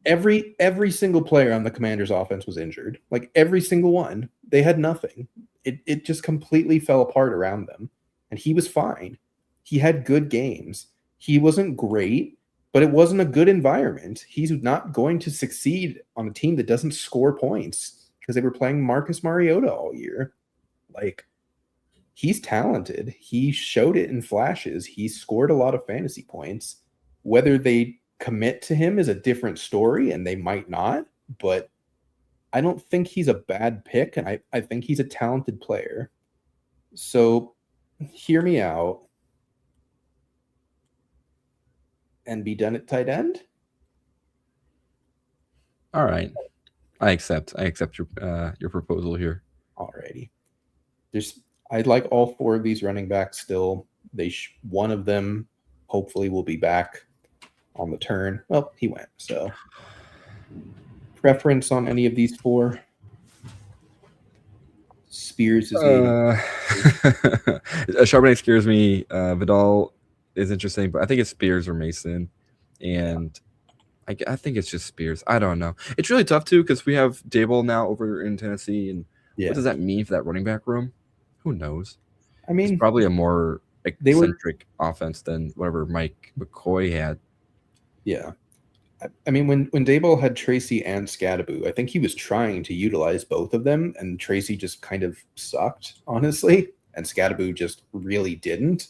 Every single player on the Commanders offense was injured. Like every single one. They had nothing. It just completely fell apart around them. And he was fine. He had good games. He wasn't great, but it wasn't a good environment. He's not going to succeed on a team that doesn't score points because they were playing Marcus Mariota all year. Like, he's talented. He showed it in flashes. He scored a lot of fantasy points. Whether they commit to him is a different story, and they might not, but I don't think he's a bad pick, and I think he's a talented player. So hear me out and be done at tight end. All right. I accept your proposal here. Alrighty. I'd like all 4 of these running backs still. One of them hopefully will be back on the turn. Well, he went. So, preference on any of these 4? Spears is Charbonnet scares me. Vidal is interesting, but I think it's Spears or Mason, and I think it's just Spears. I don't know. It's really tough too because we have Dable now over in Tennessee, and what does that mean for that running back room? Who knows? I mean, it's probably a more eccentric offense than whatever Mike McCoy had. Yeah. I mean, when Daboll had Tracy and Scadaboo, I think he was trying to utilize both of them, and Tracy just kind of sucked, honestly, and Scadaboo just really didn't.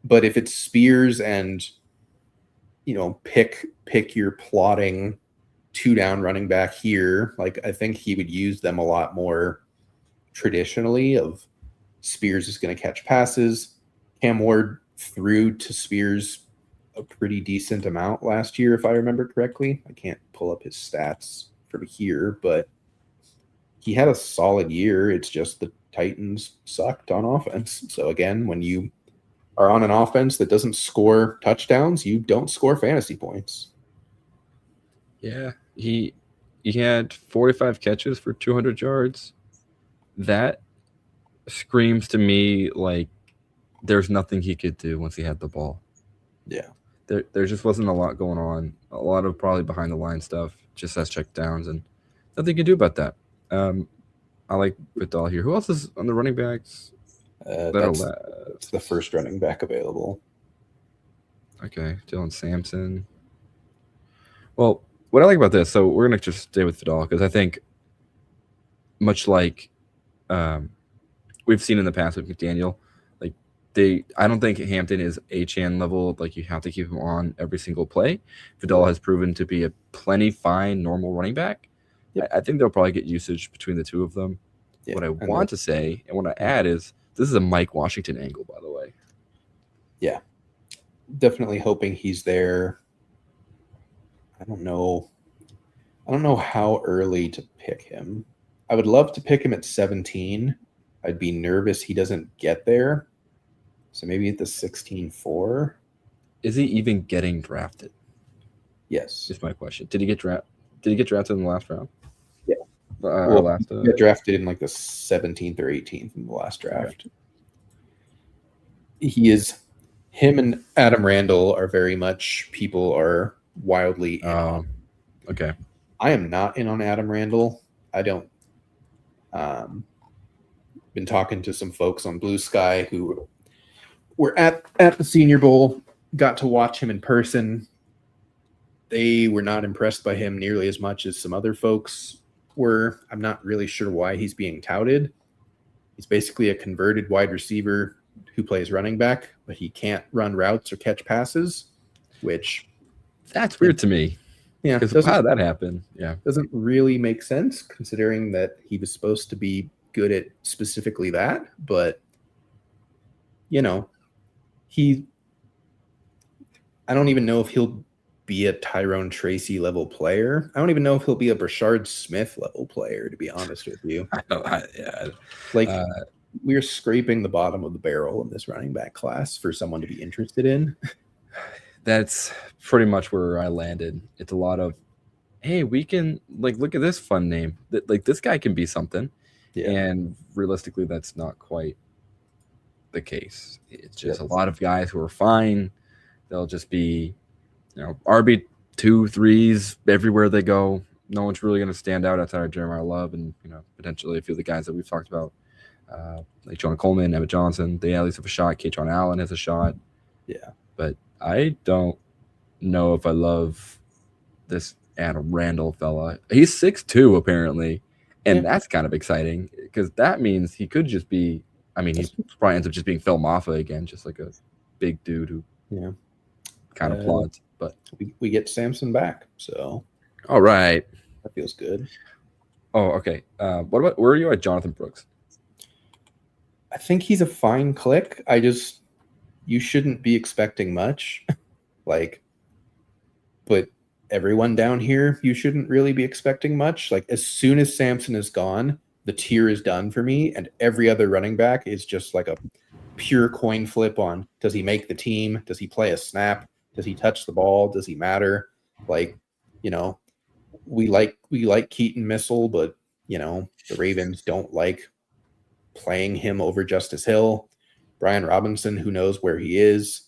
But if it's Spears and, pick your plotting 2-down running back here, like I think he would use them a lot more traditionally of Spears is going to catch passes. Cam Ward threw to Spears a pretty decent amount last year, if I remember correctly. I can't pull up his stats from here, but he had a solid year. It's just the Titans sucked on offense. So again, when you are on an offense that doesn't score touchdowns, you don't score fantasy points. Yeah, he had 45 catches for 200 yards. That screams to me like there's nothing he could do once he had the ball. Yeah. There just wasn't a lot going on. A lot of probably behind the line stuff, just as check downs, and nothing you can do about that. I like Vidal here. Who else is on the running backs? That's the first running back available. Okay, Dylan Sampson. Well, what I like about this, so we're going to just stay with Vidal because I think much like we've seen in the past with McDaniel, I don't think Hampton is Achane level. Like you have to keep him on every single play. Vidal has proven to be a plenty fine normal running back. Yep. I think they'll probably get usage between the two of them. Yeah, what I want to say and what I add is this is a Mike Washington angle, by the way. Yeah, definitely hoping he's there. I don't know how early to pick him. I would love to pick him at 17. I'd be nervous he doesn't get there. So maybe at the 16-4. Is he even getting drafted? Yes. Is my question. Did he get drafted in the last round? Yeah. Our last. He got drafted in like the 17th or 18th in the last draft. Okay. Him and Adam Randall are very much people are wildly in on. Okay. I am not in on Adam Randall. I don't. Been talking to some folks on Blue Sky who were at the Senior Bowl, got to watch him in person. They were not impressed by him nearly as much as some other folks were. I'm not really sure why he's being touted. He's basically a converted wide receiver who plays running back, but he can't run routes or catch passes, which that's weird to me. Yeah, because how did that happen? Yeah, doesn't really make sense considering that he was supposed to be good at specifically that. But you know, I don't even know if he'll be a Tyrone Tracy level player. I don't even know if he'll be a Brashard Smith level player, to be honest with you. We're scraping the bottom of the barrel in this running back class for someone to be interested in. That's pretty much where I landed. It's a lot of, hey, we can look at this fun name. This guy can be something. Yeah. And realistically, that's not quite the case. It's just a lot of guys who are fine. They'll just be, RB 2, 3s everywhere they go. No one's really going to stand out outside of Jeremiah Love and, potentially a few of the guys that we've talked about, like John Coleman, Emmett Johnson. They at least have a shot. Katron Allen has a shot. Yeah. But I don't know if I love this Adam Randall fella. He's 6'2", apparently. And that's kind of exciting because that means he could just be, he probably ends up just being Phil Maffa again, just like a big dude who kind of plods. But we get Samson back, so all right, that feels good. Oh, okay. Where are you at Jonathan Brooks? I think he's a fine click. You shouldn't be expecting much, but everyone down here, you shouldn't really be expecting much. As soon as Samson is gone, the tier is done for me, and every other running back is just like a pure coin flip on, does he make the team? Does he play a snap? Does he touch the ball? Does he matter? We like Keaton Missile, but the Ravens don't like playing him over Justice Hill. Brian Robinson, who knows where he is?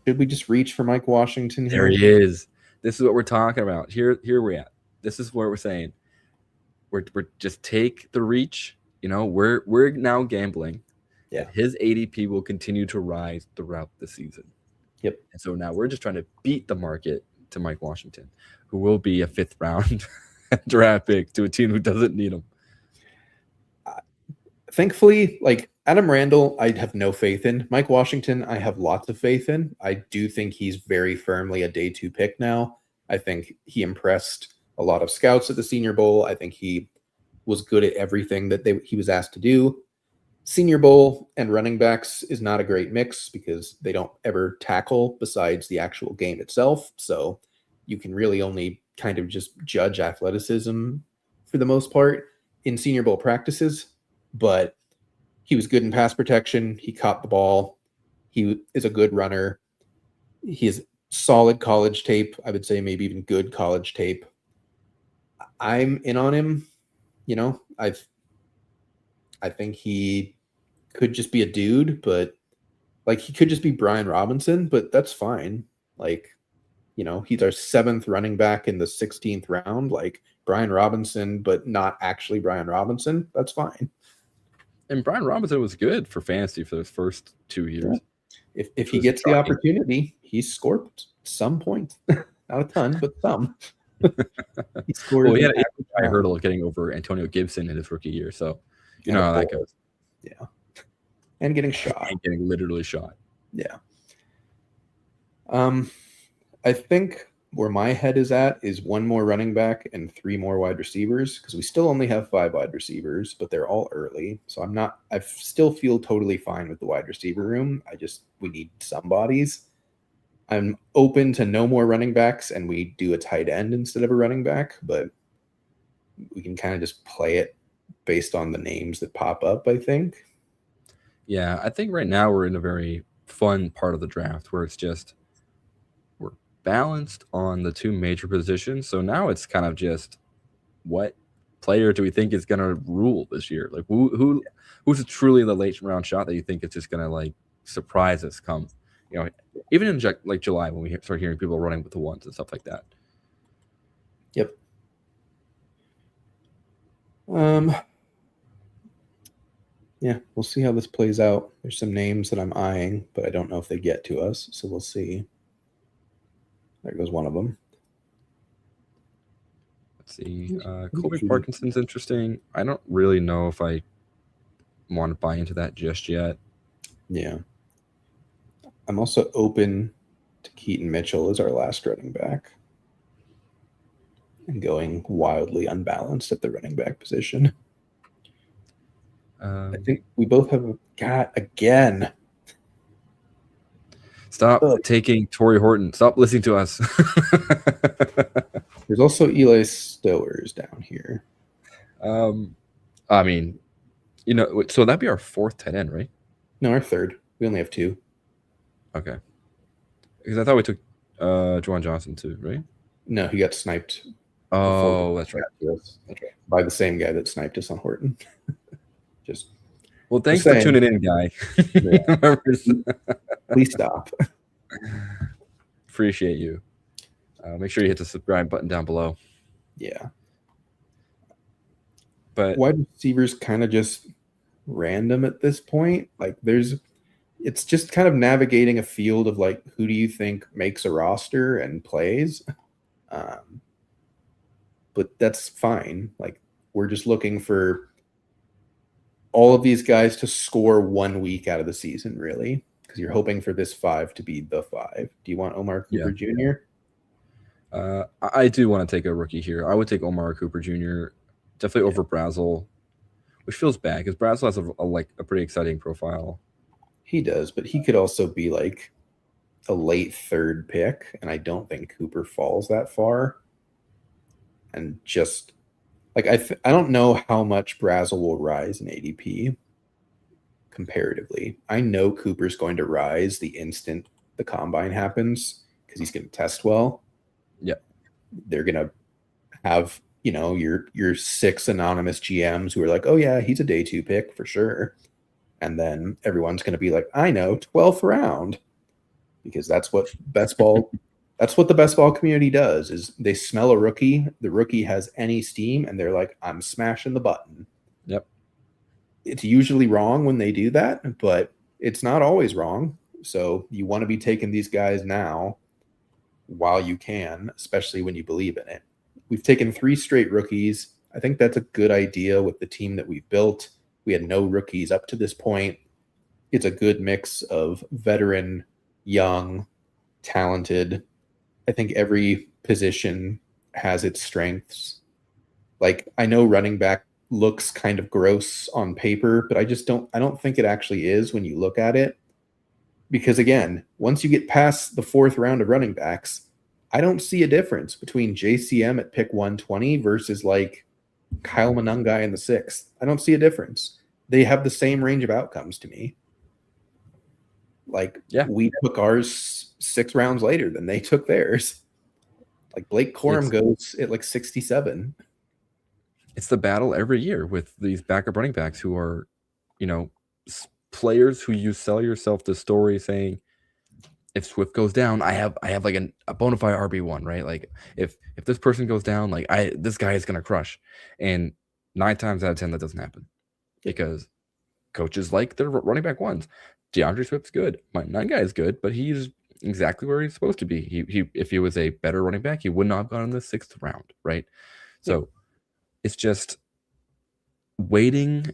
Should we just reach for Mike Washington here? There he is. This is what we're talking about. Here we're at. This is what we're saying. We're just take the reach. We're now gambling. Yeah. That his ADP will continue to rise throughout the season. Yep. And so now we're just trying to beat the market to Mike Washington, who will be a 5th round draft pick to a team who doesn't need him. Thankfully, Adam Randall, I have no faith in. Mike Washington, I have lots of faith in. I do think he's very firmly a day 2 pick now. I think he impressed a lot of scouts at the Senior Bowl. I think he was good at everything that he was asked to do. Senior Bowl and running backs is not a great mix because they don't ever tackle besides the actual game itself. So you can really only kind of just judge athleticism for the most part in Senior Bowl practices. But he was good in pass protection. He caught the ball. He is a good runner. He has solid college tape. I would say maybe even good college tape. I'm in on him. I think he could just be a dude, but he could just be Brian Robinson, but that's fine. He's our 7th running back in the 16th round, Brian Robinson, but not actually Brian Robinson. That's fine. And Brian Robinson was good for fantasy for those first 2 years. Yeah. If he gets the opportunity, he's scored some points. Not a ton, but some. He scored. Well, he had a hurdle getting over Antonio Gibson in his rookie year, so you know how that goes. Yeah, and getting shot. And getting literally shot. Yeah. I think where my head is at is 1 more running back and 3 more wide receivers, because we still only have 5 wide receivers, but they're all early. So I still feel totally fine with the wide receiver room. We need some bodies. I'm open to no more running backs and we do a tight end instead of a running back, but we can kind of just play it based on the names that pop up, I think. Yeah, I think right now we're in a very fun part of the draft where it's just we're balanced on the 2 major positions. So now it's kind of just what player do we think is going to rule this year? Like who's truly the late round shot that you think is just going to like surprise us come, even in like July when we start hearing people running with the ones and stuff like that. Yep. Yeah, we'll see how this plays out. There's some names that I'm eyeing, but I don't know if they get to us, so we'll see. There goes one of them. Let's see. Colby Parkinson's interesting. I don't really know if I want to buy into that just yet. Yeah. I'm also open to Keaton Mitchell as our last running back and going wildly unbalanced at the running back position. I think we both have got again. Stop taking Torrey Horton. Stop listening to us. There's also Eli Stowers down here. I mean, so that'd be our fourth tight end, right? No, our third. We only have two. Okay. Because I thought we took Juwan Johnson too, right? No, he got sniped. Oh, that's right. That's right. By the same guy that sniped us on Horton. Well, thanks for tuning in, guy. Yeah. Please stop. Appreciate you. Make sure you hit the subscribe button down below. Yeah. But wide receivers kind of just random at this point. Like it's just kind of navigating a field of like, who do you think makes a roster and plays? But that's fine. Like, we're just looking for all of these guys to score 1 week out of the season, really, because you're hoping for this 5 to be the 5. Do you want Omar Cooper Jr.? I do want to take a rookie here. I would take Omar Cooper Jr. definitely over Brazel, which feels bad because Brazel has a pretty exciting profile. He does, but he could also be like a late 3rd pick, and I don't think Cooper falls that far. And just like I don't know how much Brazel will rise in ADP comparatively. I know Cooper's going to rise the instant the combine happens because he's going to test well. Yeah, they're going to have your 6 anonymous GMs who are like, oh yeah, he's a day 2 pick for sure, and then everyone's going to be like, I know, 12th round, because that's what best ball. That's what the best ball community does, is they smell a rookie, the rookie has any steam, and they're like, I'm smashing the button. Yep. It's usually wrong when they do that, but it's not always wrong. So you want to be taking these guys now while you can, especially when you believe in it. We've taken 3 straight rookies. I think that's a good idea with the team that we've built. We had no rookies up to this point. It's a good mix of veteran, young, talented. I think every position has its strengths. Like, I know running back looks kind of gross on paper, but I don't think it actually is when you look at it. Because again, once you get past the 4th round of running backs, I don't see a difference between JCM at pick 120 versus like Kyle Monangai in the 6th. I don't see a difference. They have the same range of outcomes to me. Like, we took ours 6 rounds later than they took theirs. Like, Blake Corum goes at like 67. It's the battle every year with these backup running backs who are, players who you sell yourself the story saying, if Swift goes down, I have like a bona fide RB1, right? Like, if this person goes down, like this guy is gonna crush. And 9 times out of 10 that doesn't happen because coaches like their running back ones. DeAndre Swift's good. My 9 guy is good, but he's exactly where he's supposed to be. He if he was a better running back, he would not have gone in the 6th round, right? So it's just waiting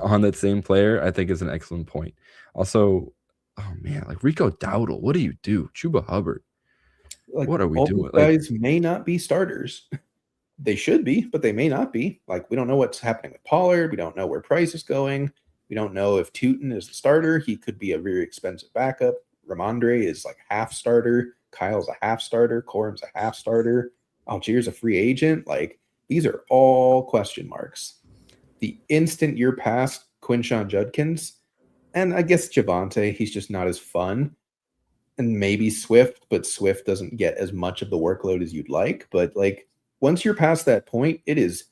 on that same player, I think, is an excellent point. Also, oh man, like Rico Dowdle, what do you do? Chuba Hubbard, like, what are we doing? Guys may not be starters. They should be, but they may not be. Like, we don't know what's happening with Pollard. We don't know where Price is going. We don't know if Tootin is the starter. He could be a very expensive backup. Ramondre is like half starter. Kyle's a half starter. Corum's a half starter. Algiers a free agent. Like, these are all question marks. The instant you're past Quinshon Judkins, and I guess Javonte, he's just not as fun. And maybe Swift, but Swift doesn't get as much of the workload as you'd like. But like, once you're past that point, it is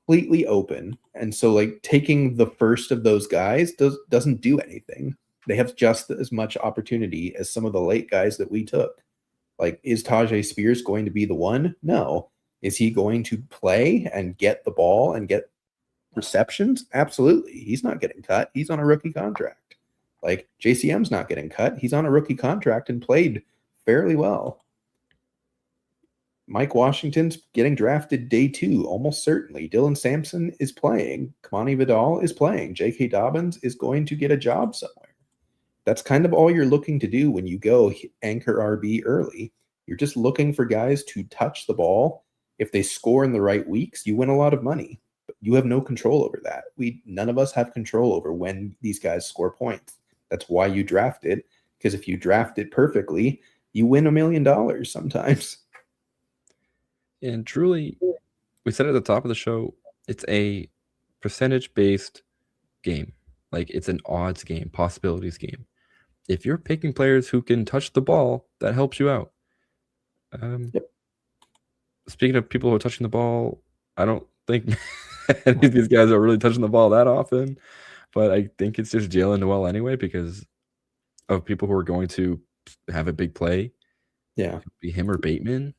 completely open. And so like taking the first of those guys doesn't do anything. They have just as much opportunity as some of the late guys that we took. Like, is Tajay Spears going to be the one? No. Is he going to play and get the ball and get receptions? Absolutely. He's not getting cut. He's on a rookie contract. Like, JCM's not getting cut. He's on a rookie contract and played fairly well. Mike Washington's getting drafted day 2, almost certainly. Dylan Sampson is playing. Kamani Vidal is playing. J.K. Dobbins is going to get a job somewhere. That's kind of all you're looking to do when you go anchor RB early. You're just looking for guys to touch the ball. If they score in the right weeks, you win a lot of money. But you have no control over that. None of us have control over when these guys score points. That's why you draft it, because if you draft it perfectly, you win $1 million sometimes. And truly, we said at the top of the show, it's a percentage-based game. Like, it's an odds game, possibilities game. If you're picking players who can touch the ball, that helps you out. Yep. Speaking of people who are touching the ball, I don't think any of these guys are really touching the ball that often. But I think it's just Jalen Noel anyway, because of people who are going to have a big play. Yeah. Be him or Bateman.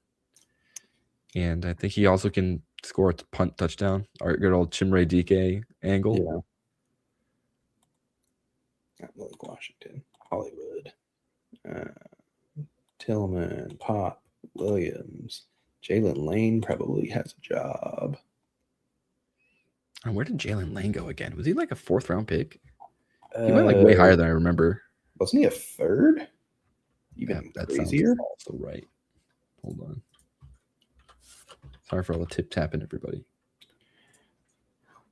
And I think he also can score a punt touchdown. Our good old Chimere Dike angle. Yeah. Like Washington, Hollywood, Tillman, Pop, Williams, Jalen Lane probably has a job. And where did Jalen Lane go again? Was he like a 4th round pick? He went like way higher than I remember. Wasn't he a 3rd? Even that crazier. Sounds also right. Hold on. Sorry for all the tip tapping, everybody.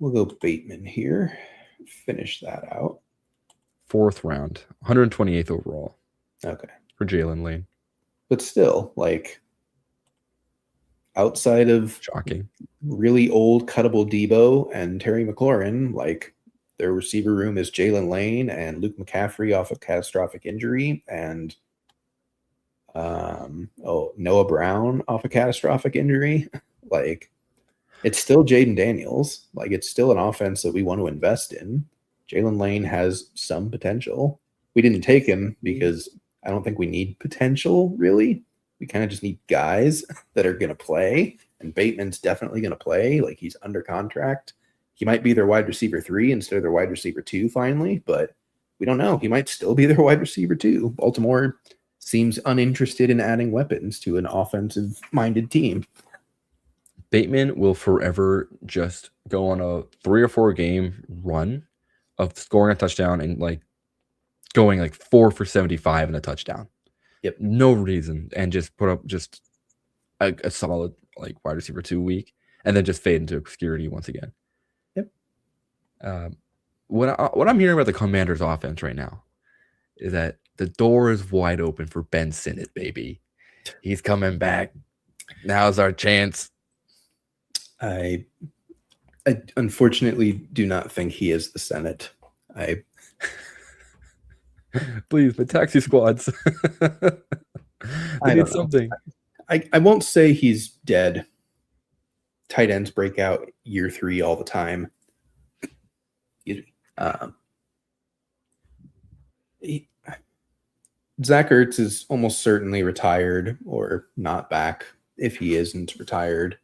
We'll go Bateman here. Finish that out. 4th round, 128th overall. Okay. For Jalen Lane. But still, like, outside of shocking, really old cuttable Debo and Terry McLaurin, like, their receiver room is Jalen Lane and Luke McCaffrey off of catastrophic injury, and Noah Brown off a catastrophic injury. Like, it's still Jaden Daniels. Like, it's still an offense that we want to invest in. Jalen Lane has some potential. We didn't take him because I don't think we need potential, really. We kind of just need guys that are going to play, and Bateman's definitely going to play. Like, he's under contract. He might be their wide receiver 3 instead of their wide receiver 2 finally, but we don't know. He might still be their wide receiver 2. Baltimore seems uninterested in adding weapons to an offensive-minded team. Bateman will forever just go on a 3 or 4 game run of scoring a touchdown and like going like 4 for 75 and a touchdown. Yep. No reason. And just put up just a solid like wide receiver 2 week and then just fade into obscurity once again. Yep. What I'm hearing about the Commanders offense right now is that the door is wide open for Ben Sinnott, baby. He's coming back. Now's our chance. I unfortunately do not think he is the Senate. Please, the taxi squads. I need something. I won't say he's dead. Tight ends break out year 3 all the time. Zach Ertz is almost certainly retired or not back if he isn't retired.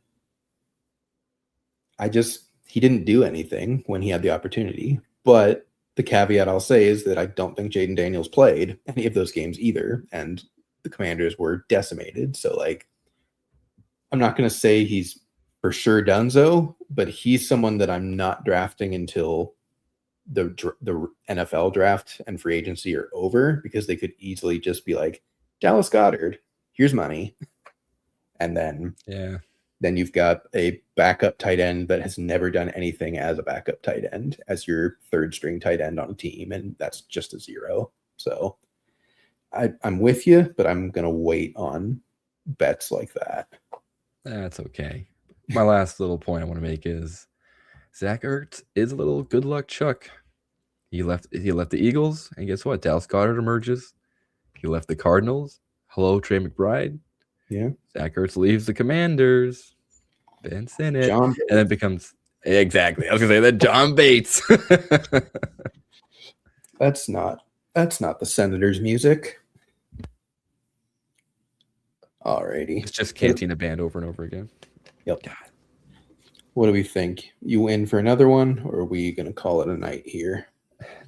He didn't do anything when he had the opportunity. But the caveat I'll say is that I don't think Jaden Daniels played any of those games either. And the Commanders were decimated. So, like, I'm not going to say he's for sure donezo, but he's someone that I'm not drafting until the NFL draft and free agency are over, because they could easily just be like, Dallas Goedert, here's money. And then you've got a backup tight end that has never done anything as a backup tight end as your 3rd string tight end on a team, and that's just a 0. So I'm with you, but I'm going to wait on bets like that. That's okay. My last little point I want to make is Zach Ertz is a little good luck Chuck. He left the Eagles, and guess what? Dallas Goedert emerges. He left the Cardinals. Hello, Trey McBride. Yeah. Zach Ertz leaves the Commanders. Ben Sinnott. And then becomes Exactly. I was gonna say that John Bates. That's not the Senators' music. Alrighty. It's just Cantina Band over and over again. Yep. God. What do we think? You in for another one, or are we gonna call it a night here?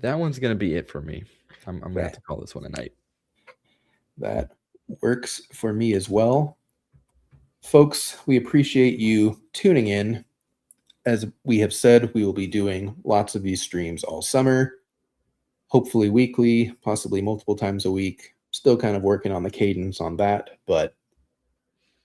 That one's gonna be it for me. I'm gonna have to call this one a night. That works for me as well. Folks, we appreciate you tuning in. As we have said, we will be doing lots of these streams all summer, hopefully weekly, possibly multiple times a week. Still kind of working on the cadence on that, but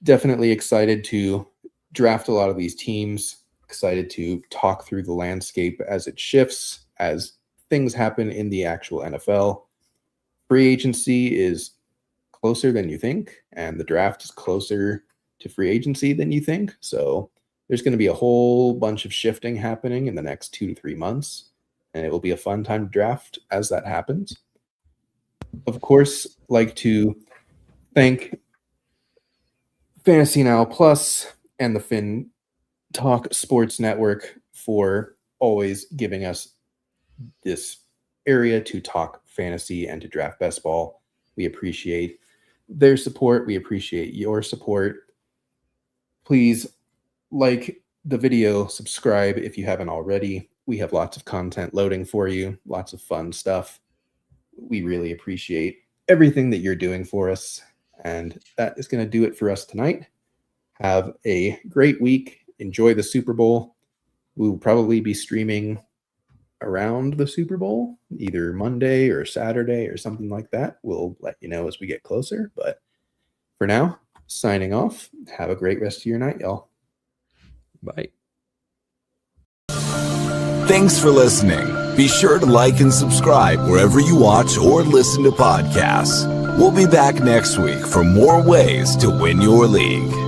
definitely excited to draft a lot of these teams, excited to talk through the landscape as it shifts, as things happen in the actual NFL. Free agency is closer than you think, and the draft is closer to free agency than you think. So there's going to be a whole bunch of shifting happening in the next 2 to 3 months, and it will be a fun time to draft as that happens. Of course, like to thank Fantasy Now Plus and the Fin Talk Sports Network for always giving us this area to talk fantasy and to draft best ball. We appreciate their support. We appreciate your support. Please like the video, subscribe if you haven't already. We have lots of content loading for you, lots of fun stuff. We really appreciate everything that you're doing for us. And that is going to do it for us tonight. Have a great week. Enjoy the Super Bowl. We will probably be streaming around the Super Bowl, either Monday or Saturday or something like that. We'll let you know as we get closer. But for now, signing off. Have a great rest of your night, y'all. Bye. Thanks for listening. Be sure to like and subscribe wherever you watch or listen to podcasts. We'll be back next week for more ways to win your league.